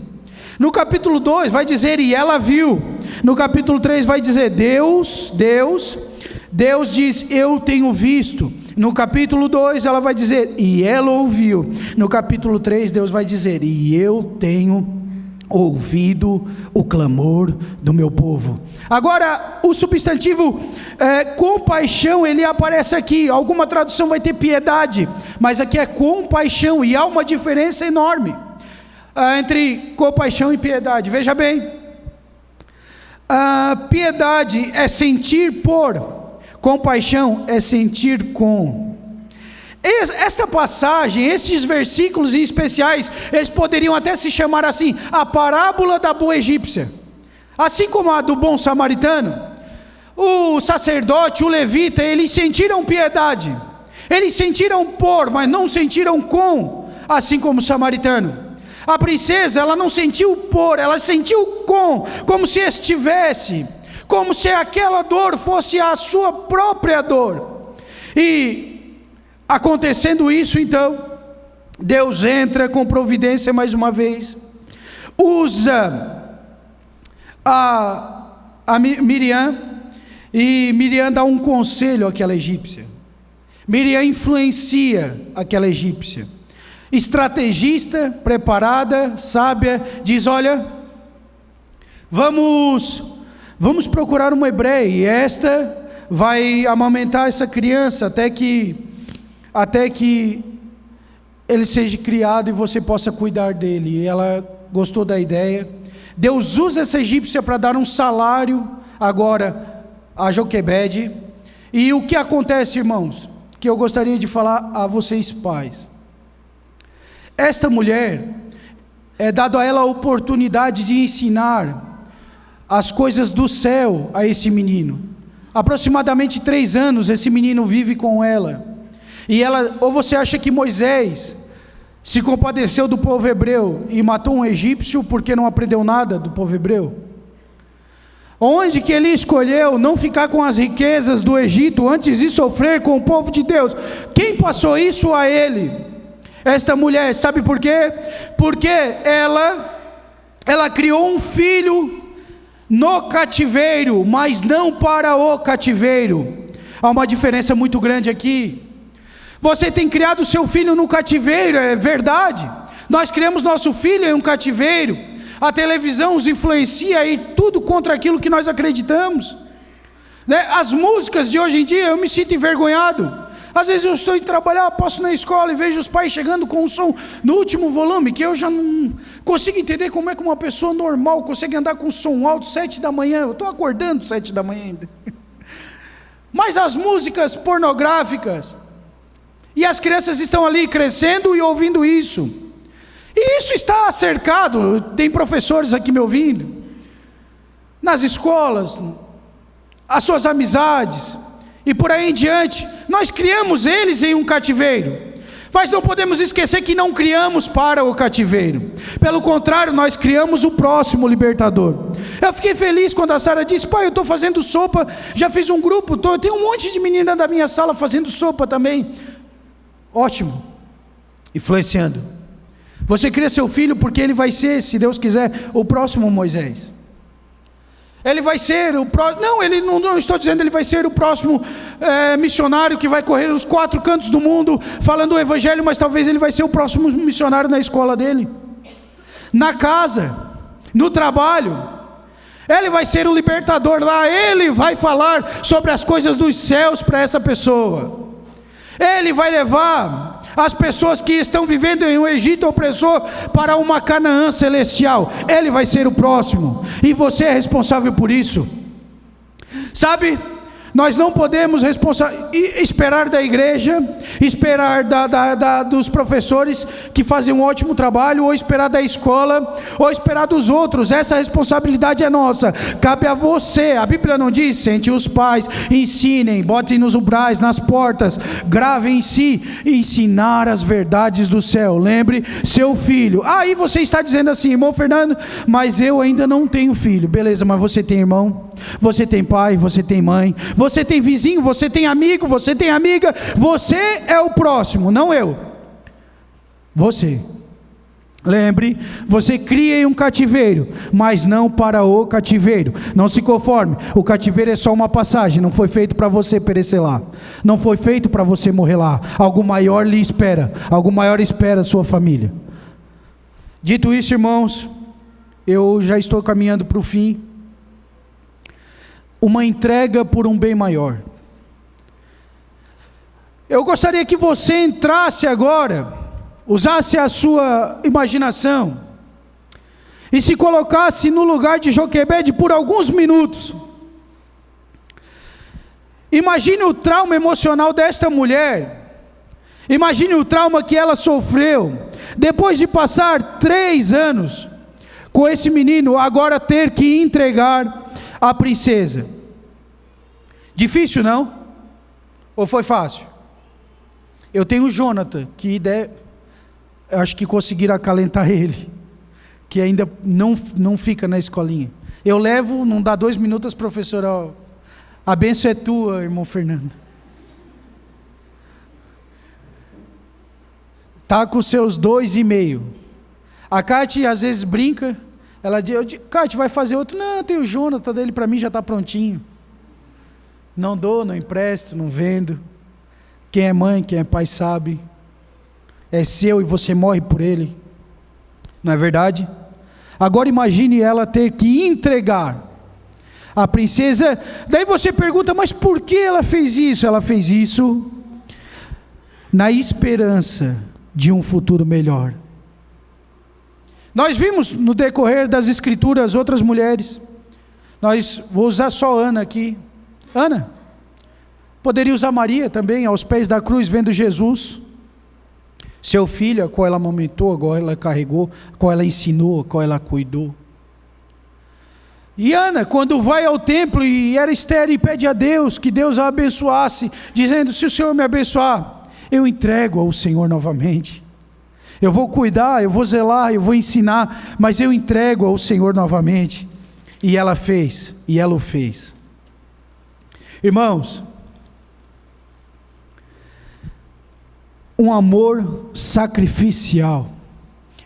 no capítulo 2 vai dizer, e ela viu, no capítulo 3 vai dizer, Deus diz, eu tenho visto, no capítulo 2 ela vai dizer, e ela ouviu, no capítulo 3 Deus vai dizer, e eu tenho ouvido o clamor do meu povo. Agora o substantivo compaixão, ele aparece aqui, alguma tradução vai ter piedade, mas aqui é compaixão, e há uma diferença enorme entre compaixão e piedade. Veja bem, piedade é sentir por, compaixão é sentir com. Esta passagem, esses versículos em especiais, eles poderiam até se chamar assim, a parábola da boa egípcia, assim como a do bom samaritano. O sacerdote, o levita, eles sentiram piedade, eles sentiram por, mas não sentiram com, assim como o samaritano. A princesa, ela não sentiu por, ela sentiu com, como se estivesse, como se aquela dor fosse a sua própria dor. E acontecendo isso, então, Deus entra com providência mais uma vez, usa a Miriam, e Miriam dá um conselho àquela egípcia. Miriam influencia aquela egípcia, estrategista, preparada, sábia, diz, olha, vamos procurar uma hebreia, e esta vai amamentar essa criança até que ele seja criado e você possa cuidar dele. E ela gostou da ideia. Deus usa essa egípcia para dar um salário agora a Joquebede. E o que acontece, irmãos, que eu gostaria de falar a vocês pais, esta mulher, é dado a ela a oportunidade de ensinar as coisas do céu a esse menino. Aproximadamente 3 anos esse menino vive com ela. E ela, ou você acha que Moisés se compadeceu do povo hebreu e matou um egípcio porque não aprendeu nada do povo hebreu? Onde que ele escolheu não ficar com as riquezas do Egito antes de sofrer com o povo de Deus? Quem passou isso a ele? Esta mulher, sabe por quê? Porque ela criou um filho no cativeiro, mas não para o cativeiro. Há uma diferença muito grande aqui. Você tem criado o seu filho no cativeiro, é verdade. Nós criamos nosso filho em um cativeiro. A televisão os influencia e tudo contra aquilo que nós acreditamos. As músicas de hoje em dia, eu me sinto envergonhado. Às vezes eu estou indo trabalhar, passo na escola e vejo os pais chegando com o som no último volume, que eu já não consigo entender como é que uma pessoa normal consegue andar com o som alto 7 da manhã. Eu estou acordando 7 da manhã ainda. Mas as músicas pornográficas, e as crianças estão ali crescendo e ouvindo isso. E isso está cercado, tem professores aqui me ouvindo, nas escolas, as suas amizades, e por aí em diante. Nós criamos eles em um cativeiro, mas não podemos esquecer que não criamos para o cativeiro. Pelo contrário, nós criamos o próximo libertador. Eu fiquei feliz quando a Sara disse: pai, eu estou fazendo sopa, já fiz um grupo, eu tenho um monte de menina da minha sala fazendo sopa também. Ótimo, influenciando. Você cria seu filho porque ele vai ser, se Deus quiser, o próximo Moisés. Ele vai ser o próximo, não estou dizendo ele vai ser o próximo missionário que vai correr os 4 cantos do mundo falando o evangelho, mas talvez ele vai ser o próximo missionário na escola dele, na casa, no trabalho. Ele vai ser o libertador lá, ele vai falar sobre as coisas dos céus para essa pessoa. Ele vai levar as pessoas que estão vivendo em um Egito opressor para uma Canaã celestial. Ele vai ser o próximo, e você é responsável por isso. Sabe, nós não podemos esperar da igreja, esperar dos professores que fazem um ótimo trabalho, ou esperar da escola, ou esperar dos outros. Essa responsabilidade é nossa, cabe a você. A Bíblia não diz: sente os pais, ensinem, botem nos umbrais, nas portas, gravem em si, ensinar as verdades do céu. Lembre seu filho. Aí você está dizendo assim: irmão Fernando, mas eu ainda não tenho filho. Beleza, mas você tem irmão, você tem pai, você tem mãe, você tem vizinho, você tem amigo, você tem amiga. Você é o próximo, não eu. Você. Lembre, você cria em um cativeiro, mas não para o cativeiro. Não se conforme, o cativeiro é só uma passagem, não foi feito para você perecer lá, não foi feito para você morrer lá. Algo maior lhe espera, algo maior espera a sua família. Dito isso, irmãos, eu já estou caminhando para o fim. Uma entrega por um bem maior. Eu gostaria que você entrasse agora, usasse a sua imaginação e se colocasse no lugar de Joquebede por alguns minutos. Imagine o trauma emocional desta mulher. Imagine o trauma que ela sofreu depois de passar 3 anos com esse menino, agora ter que entregar a princesa. Difícil, não? Ou foi fácil? Eu tenho o Jonathan, que acho que conseguiram acalentar ele, que ainda não fica na escolinha. Eu levo, não dá 2 minutos, professora, a bênção é tua, irmão Fernando. Está com seus 2,5. A Cátia às vezes brinca, ela diz: Cátia, vai fazer outro? Não, tem o Jonathan dele, para mim já está prontinho. Não dou, não empresto, não vendo. Quem é mãe, quem é pai sabe. É seu e você morre por ele. Não é verdade? Agora imagine ela ter que entregar a princesa. Daí você pergunta: mas por que ela fez isso? Ela fez isso na esperança de um futuro melhor. Nós vimos no decorrer das escrituras outras mulheres. Vou usar só Ana aqui. Ana, poderia usar Maria também, aos pés da cruz, vendo Jesus, seu filho, a qual ela amamentou, a qual ela carregou, a qual ela ensinou, a qual ela cuidou. E Ana, quando vai ao templo e era estéril e pede a Deus que Deus a abençoasse, dizendo: se o Senhor me abençoar, eu entrego ao Senhor novamente. Eu vou cuidar, eu vou zelar, eu vou ensinar, mas eu entrego ao Senhor novamente. E ela fez, e ela o fez. Irmãos, um amor sacrificial,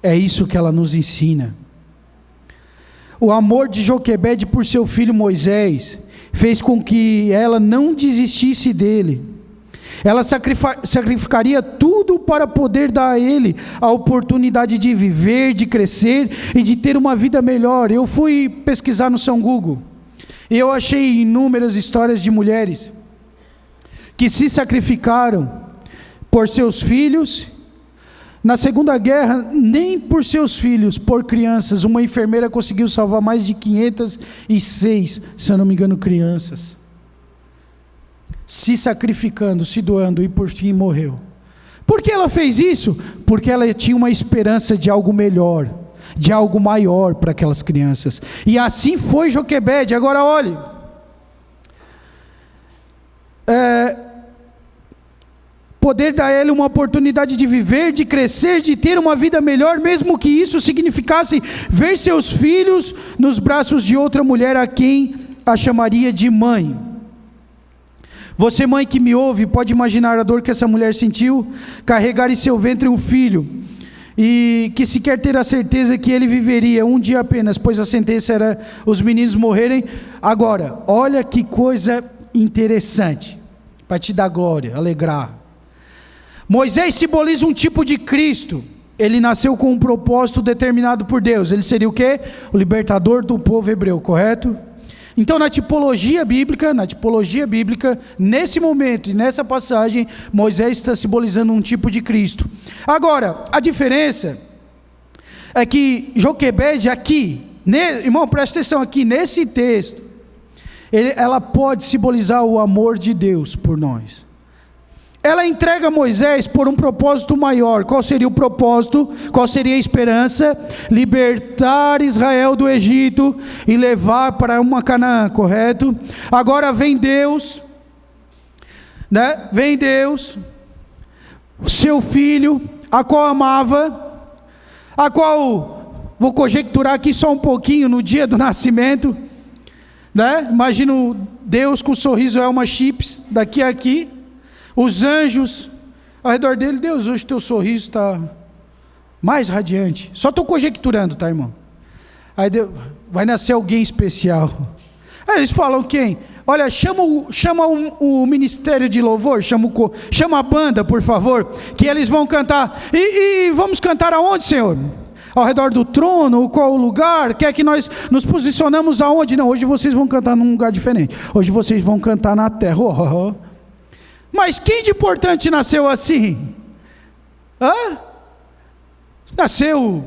é isso que ela nos ensina. O amor de Joquebede por seu filho Moisés fez com que ela não desistisse dele. Ela sacrificaria tudo para poder dar a ele a oportunidade de viver, de crescer e de ter uma vida melhor. Eu fui pesquisar no São Google e eu achei inúmeras histórias de mulheres que se sacrificaram por seus filhos. Na Segunda Guerra, nem por seus filhos, por crianças. Uma enfermeira conseguiu salvar mais de 506, se eu não me engano, crianças. Se sacrificando, se doando, e por fim morreu. Por que ela fez isso? Porque ela tinha uma esperança de algo melhor, de algo maior para aquelas crianças. E assim foi Joquebede. Agora olhe, poder dar a ele uma oportunidade de viver, de crescer, de ter uma vida melhor, mesmo que isso significasse ver seus filhos nos braços de outra mulher a quem a chamaria de mãe. Você, mãe que me ouve, pode imaginar a dor que essa mulher sentiu, carregar em seu ventre um filho, e que se quer ter a certeza que ele viveria um dia apenas, pois a sentença era os meninos morrerem. Agora, olha que coisa interessante, para te dar glória, alegrar. Moisés simboliza um tipo de Cristo. Ele nasceu com um propósito determinado por Deus. Ele seria o quê? O libertador do povo hebreu, correto? Então, na tipologia bíblica, nesse momento e nessa passagem, Moisés está simbolizando um tipo de Cristo. Agora, a diferença é que Joquebede aqui, irmão, presta atenção aqui, nesse texto, ela pode simbolizar o amor de Deus por nós. Ela entrega Moisés por um propósito maior. Qual seria o propósito? Qual seria a esperança? Libertar Israel do Egito e levar para uma Canaã, correto? Agora vem Deus, né? Vem Deus, seu filho, a qual amava, a qual, vou conjecturar aqui só um pouquinho, no dia do nascimento, né? Imagino Deus com o sorriso Elma Chips, daqui a aqui, os anjos ao redor dele. Deus, hoje teu sorriso está mais radiante. Só estou conjecturando, tá, irmão? Aí Deus, vai nascer alguém especial. Aí eles falam quem? Olha, chama o ministério de louvor, chama a banda, por favor, que eles vão cantar. E vamos cantar aonde, Senhor? Ao redor do trono? Qual o lugar? Quer que nós nos posicionamos aonde? Não, hoje vocês vão cantar num lugar diferente. Hoje vocês vão cantar na terra. Mas quem de importante nasceu assim? Nasceu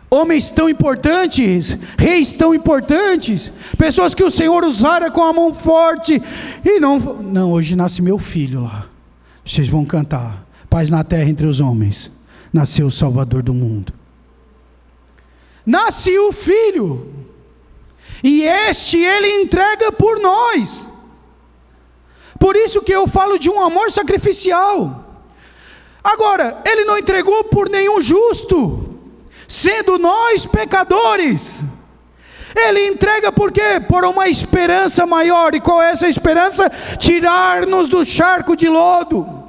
homens tão importantes, reis tão importantes, pessoas que o Senhor usara com a mão forte, e não, hoje nasce meu filho lá, vocês vão cantar, paz na terra entre os homens, nasceu o Salvador do mundo, nasce o filho, e ele entrega por nós. Por isso que eu falo de um amor sacrificial. Agora, ele não entregou por nenhum justo, sendo nós pecadores. Ele entrega por quê? Por uma esperança maior. E qual é essa esperança? Tirar-nos do charco de lodo,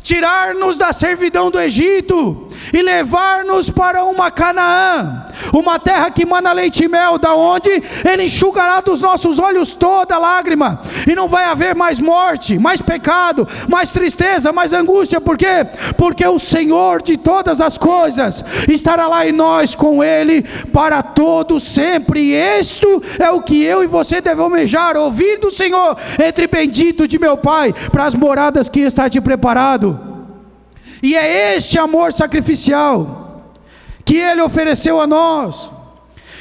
tirar-nos da servidão do Egito e levar-nos para uma Canaã, uma terra que mana leite e mel, da onde ele enxugará dos nossos olhos toda lágrima, e não vai haver mais morte, mais pecado, mais tristeza, mais angústia. Por quê? Porque o Senhor de todas as coisas estará lá em nós com ele para todo sempre. E isto é o que eu e você devemos almejar, ouvir do Senhor: entre bendito de meu Pai para as moradas que está te preparado. E é este amor sacrificial que ele ofereceu a nós.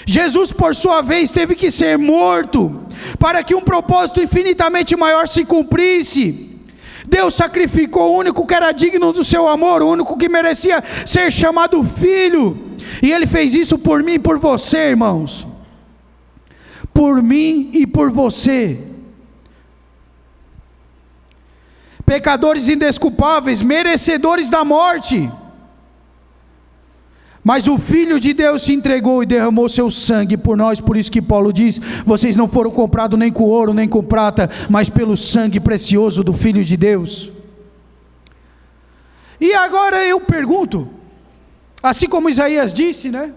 Jesus, por sua vez, teve que ser morto para que um propósito infinitamente maior se cumprisse. Deus sacrificou o único que era digno do seu amor, o único que merecia ser chamado filho, e ele fez isso por mim e por você, irmãos, por mim e por você. Pecadores indesculpáveis, merecedores da morte, mas o Filho de Deus se entregou e derramou seu sangue por nós. Por isso que Paulo diz: vocês não foram comprados nem com ouro nem com prata, mas pelo sangue precioso do Filho de Deus. E agora eu pergunto, assim como Isaías disse, né?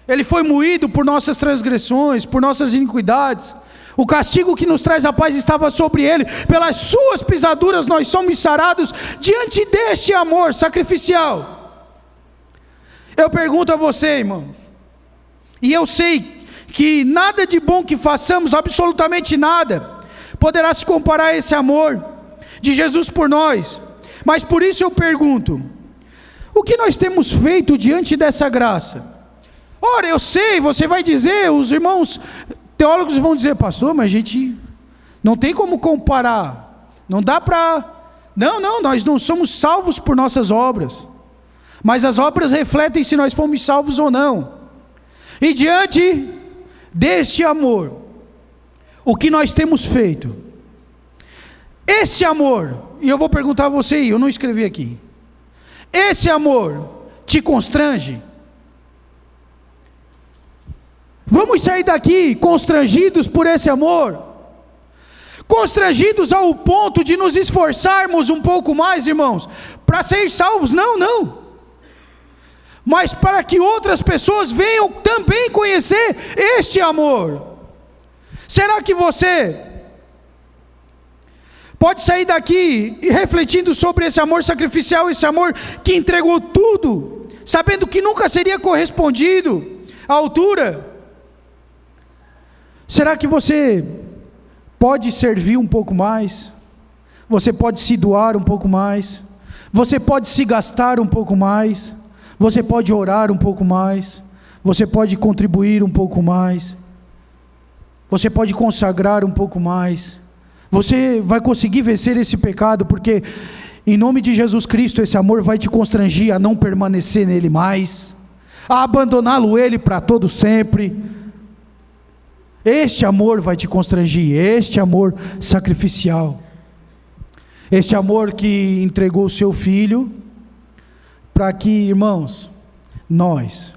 Ele foi moído por nossas transgressões, por nossas iniquidades, O castigo que nos traz a paz estava sobre ele, pelas suas pisaduras nós somos sarados diante deste amor sacrificial. Eu pergunto a você, irmãos, e eu sei que nada de bom que façamos, absolutamente nada, poderá se comparar a esse amor de Jesus por nós, mas por isso eu pergunto, o que nós temos feito diante dessa graça? Ora, eu sei, você vai dizer, os irmãos teólogos vão dizer, pastor, mas a gente não tem como comparar, não dá para, não, nós não somos salvos por nossas obras, mas as obras refletem se nós fomos salvos ou não. E diante deste amor, o que nós temos feito? Esse amor, e eu vou perguntar a você, eu não escrevi aqui, esse amor te constrange? Vamos sair daqui constrangidos por esse amor? Constrangidos ao ponto de nos esforçarmos um pouco mais, irmãos, para ser salvos? Não. Mas para que outras pessoas venham também conhecer este amor. Será que você pode sair daqui refletindo sobre esse amor sacrificial, esse amor que entregou tudo, sabendo que nunca seria correspondido à altura? Será que você pode servir um pouco mais? Você pode se doar um pouco mais? Você pode se gastar um pouco mais? Você pode orar um pouco mais? Você pode contribuir um pouco mais? Você pode consagrar um pouco mais? Você vai conseguir vencer esse pecado, porque em nome de Jesus Cristo esse amor vai te constrangir a não permanecer nele mais, a abandoná-lo ele para todo sempre. Este amor vai te constrangir, este amor sacrificial, este amor que entregou o seu Filho, para que, irmãos, nós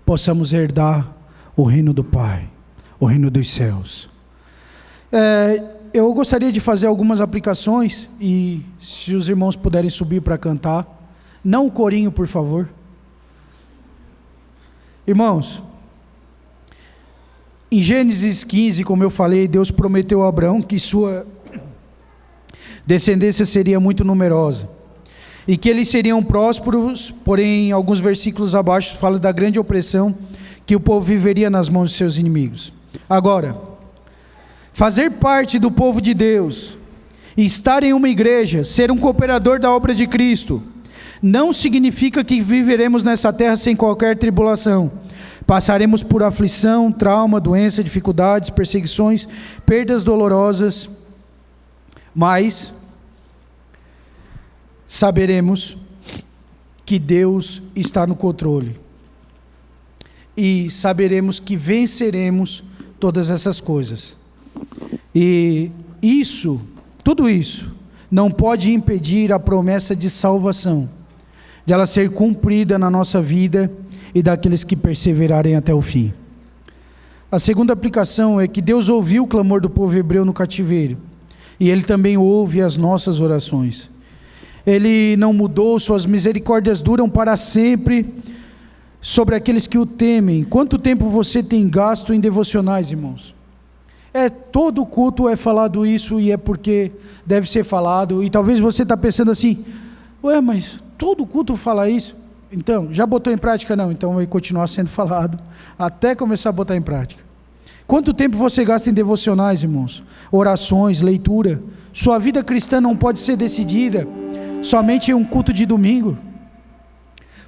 possamos herdar o reino do Pai, o reino dos céus. Eu gostaria de fazer algumas aplicações, e se os irmãos puderem subir para cantar, não o corinho, por favor. Irmãos, em Gênesis 15, como eu falei, Deus prometeu a Abraão que sua descendência seria muito numerosa, e que eles seriam prósperos, porém, alguns versículos abaixo fala da grande opressão que o povo viveria nas mãos de seus inimigos. Agora, fazer parte do povo de Deus, estar em uma igreja, ser um cooperador da obra de Cristo, não significa que viveremos nessa terra sem qualquer tribulação. Passaremos por aflição, trauma, doença, dificuldades, perseguições, perdas dolorosas, mas saberemos que Deus está no controle, e saberemos que venceremos todas essas coisas. E isso, tudo isso, não pode impedir a promessa de salvação, de ela ser cumprida na nossa vida e daqueles que perseverarem até o fim. A segunda aplicação é que Deus ouviu o clamor do povo hebreu no cativeiro, e Ele também ouve as nossas orações. Ele não mudou, suas misericórdias duram para sempre sobre aqueles que o temem. Quanto tempo você tem gasto em devocionais, irmãos? Todo culto é falado isso, e é porque deve ser falado, e talvez você está pensando assim, mas todo culto fala isso? Então, já botou em prática? Não, então vai continuar sendo falado, até começar a botar em prática. Quanto tempo você gasta em devocionais, irmãos? Orações, leitura. Sua vida cristã não pode ser decidida somente em um culto de domingo.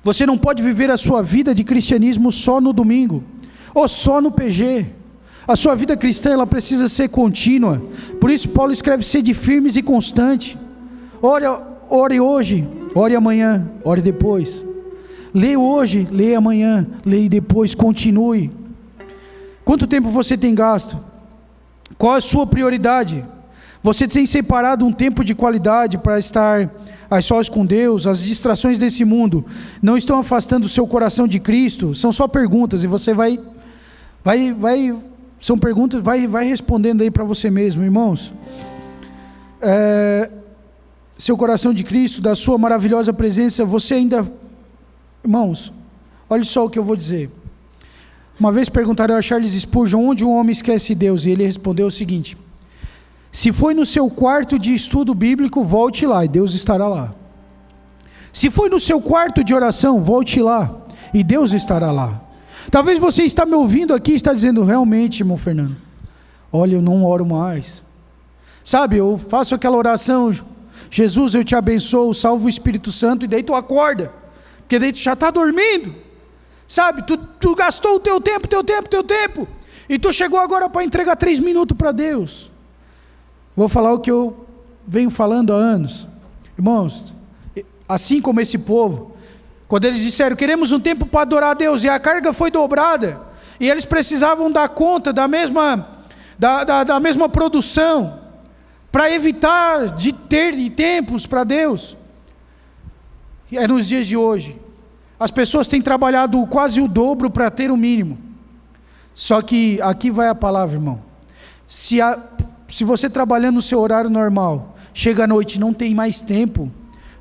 Você não pode viver a sua vida de cristianismo só no domingo, ou só no PG. A sua vida cristã, ela precisa ser contínua. Por isso Paulo escreve: sede firmes e constante. Ore hoje, ore amanhã, ore depois. Leia hoje, leia amanhã, leia depois, continue. Quanto tempo você tem gasto? Qual é a sua prioridade? Você tem separado um tempo de qualidade para estar a sós com Deus? As distrações desse mundo não estão afastando o seu coração de Cristo? São só perguntas, e você são perguntas, vai respondendo aí para você mesmo, irmãos. Seu coração de Cristo, da sua maravilhosa presença, você ainda... Irmãos, olha só o que eu vou dizer. Uma vez perguntaram a Charles Spurgeon onde um homem esquece Deus, e ele respondeu o seguinte: se foi no seu quarto de estudo bíblico, volte lá e Deus estará lá. Se foi no seu quarto de oração, volte lá e Deus estará lá. Talvez você está me ouvindo aqui e está dizendo: realmente, irmão Fernando, olha, eu não oro mais. Sabe, eu faço aquela oração: Jesus, eu te abençoo, salvo o Espírito Santo, e daí tu acorda, porque daí tu já está dormindo. Sabe, tu gastou o teu tempo, e tu chegou agora para entregar 3 minutos para Deus. Vou falar o que eu venho falando há anos. Irmãos, assim como esse povo, quando eles disseram: queremos um tempo para adorar a Deus, e a carga foi dobrada, e eles precisavam dar conta da mesma produção, para evitar de ter tempos para Deus. E é nos dias de hoje, as pessoas têm trabalhado quase o dobro para ter o mínimo. Só que aqui vai a palavra, irmão. Se você trabalhando no seu horário normal, chega à noite e não tem mais tempo,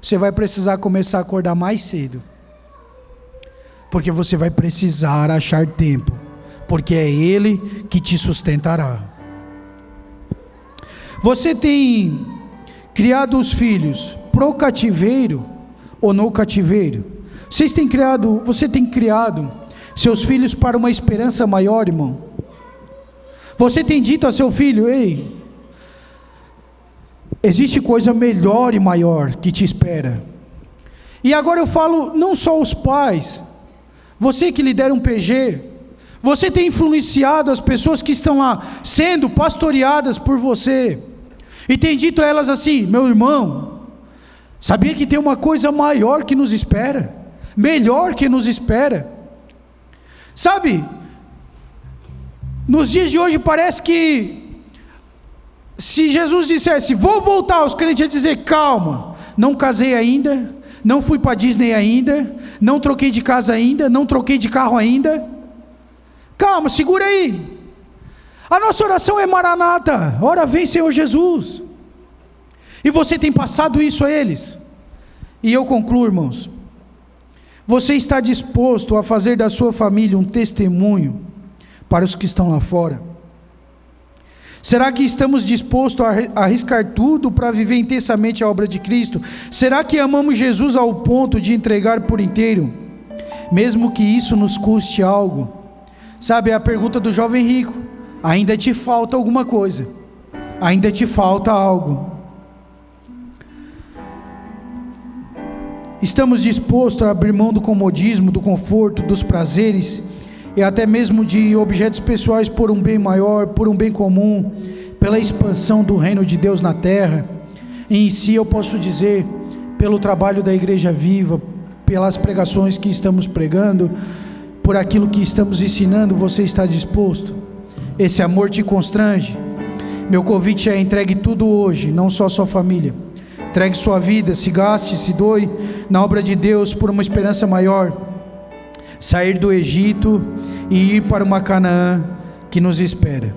você vai precisar começar a acordar mais cedo. Porque você vai precisar achar tempo, porque é Ele que te sustentará. Você tem criado os filhos pro cativeiro ou no cativeiro? Você tem criado seus filhos para uma esperança maior, irmão? Você tem dito a seu filho: ei, existe coisa melhor e maior que te espera. E agora eu falo não só os pais, você que lidera um PG, você tem influenciado as pessoas que estão lá sendo pastoreadas por você, e tem dito a elas assim: meu irmão, sabia que tem uma coisa maior que nos espera, melhor que nos espera? Sabe, nos dias de hoje parece que se Jesus dissesse: vou voltar, os crentes iam dizer: calma, não casei ainda, não fui para Disney ainda, não troquei de casa ainda, não troquei de carro ainda, calma, segura aí. A nossa oração é: Maranata, ora vem Senhor Jesus. E você tem passado isso a eles. E eu concluo, irmãos, você está disposto a fazer da sua família um testemunho para os que estão lá fora? Será que estamos dispostos a arriscar tudo para viver intensamente a obra de Cristo? Será que amamos Jesus ao ponto de entregar por inteiro, mesmo que isso nos custe algo? Sabe, a pergunta do jovem rico: ainda te falta alguma coisa? Ainda te falta algo? Estamos dispostos a abrir mão do comodismo, do conforto, dos prazeres e até mesmo de objetos pessoais por um bem maior, por um bem comum, pela expansão do reino de Deus na terra? E em si eu posso dizer, pelo trabalho da Igreja Viva, pelas pregações que estamos pregando, por aquilo que estamos ensinando, você está disposto? Esse amor te constrange? Meu convite é: entregue tudo hoje, não só sua família. Entregue sua vida, se gaste, se doe na obra de Deus por uma esperança maior. Sair do Egito e ir para uma Canaã que nos espera.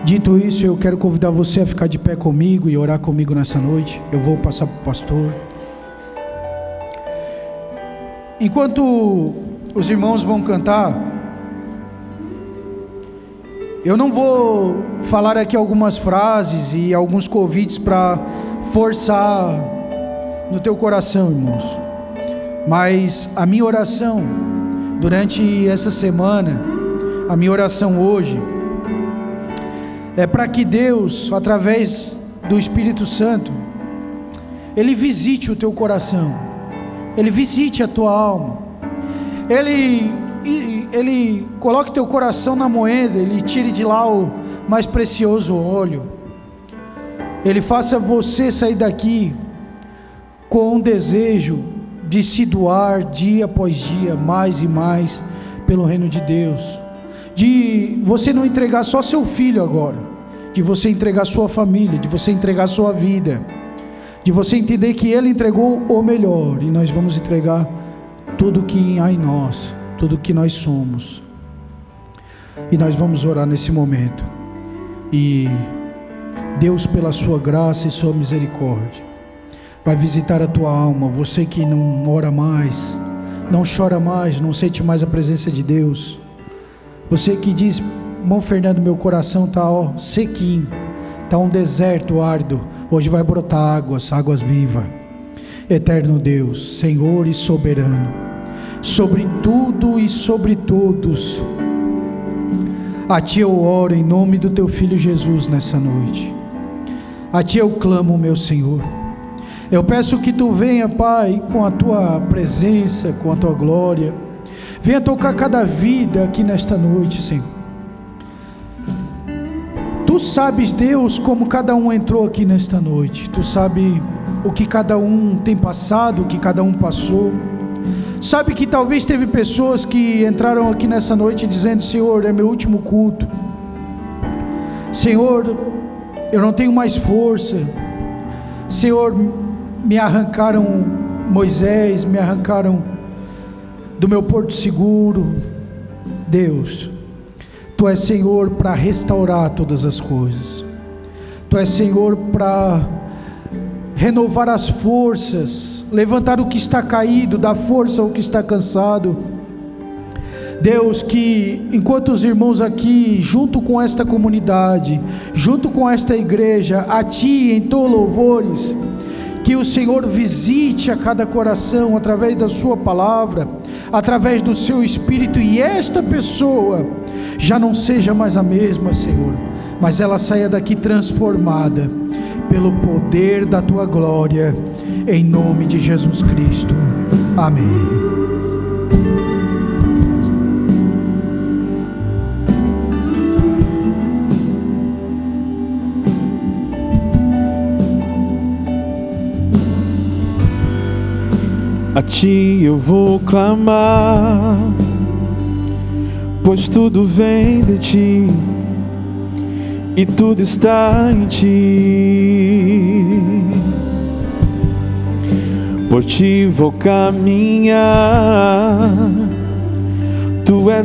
Dito isso, eu quero convidar você a ficar de pé comigo e orar comigo nessa noite. Eu vou passar para o pastor. Enquanto os irmãos vão cantar, eu não vou falar aqui algumas frases e alguns convites para forçar no teu coração, irmãos, mas a minha oração durante essa semana, a minha oração hoje, é para que Deus, através do Espírito Santo, Ele visite o teu coração, Ele visite a tua alma, Ele coloque teu coração na moeda, Ele tire de lá o mais precioso óleo, Ele faça você sair daqui com um desejo de se doar dia após dia, mais e mais, pelo reino de Deus, de você não entregar só seu filho agora, de você entregar sua família, de você entregar sua vida, de você entender que Ele entregou o melhor, e nós vamos entregar tudo que há em nós, tudo que nós somos, e nós vamos orar nesse momento, e Deus, pela sua graça e sua misericórdia, vai visitar a tua alma. Você que não ora mais, não chora mais, não sente mais a presença de Deus, Você que diz: irmão Fernando, meu coração está sequinho, está um deserto árido, hoje vai brotar águas vivas. Eterno Deus, Senhor e soberano, sobre tudo e sobre todos, a Ti eu oro em nome do Teu Filho Jesus nessa noite. A Ti eu clamo, meu Senhor. Eu peço que Tu venha, Pai, com a Tua presença, com a Tua glória, venha tocar cada vida aqui nesta noite, Senhor. Tu sabes, Deus, como cada um entrou aqui nesta noite. Tu sabe o que cada um tem passado, o que cada um passou. Sabe que talvez teve pessoas que entraram aqui nessa noite dizendo: Senhor, é meu último culto. Senhor, eu não tenho mais força. Senhor, me arrancaram Moisés, me arrancaram do meu porto seguro. Deus, Tu és Senhor para restaurar todas as coisas. Tu és Senhor para renovar as forças, levantar o que está caído, dar força ao que está cansado. Deus, que enquanto os irmãos aqui, junto com esta comunidade, junto com esta igreja, a Ti entoam louvores, que o Senhor visite a cada coração através da Sua palavra, através do Seu Espírito, e esta pessoa já não seja mais a mesma, Senhor, mas ela saia daqui transformada pelo poder da Tua glória, em nome de Jesus Cristo. Amém. A Ti eu vou clamar, pois tudo vem de Ti e tudo está em Ti. Por Ti vou caminhar, Tu és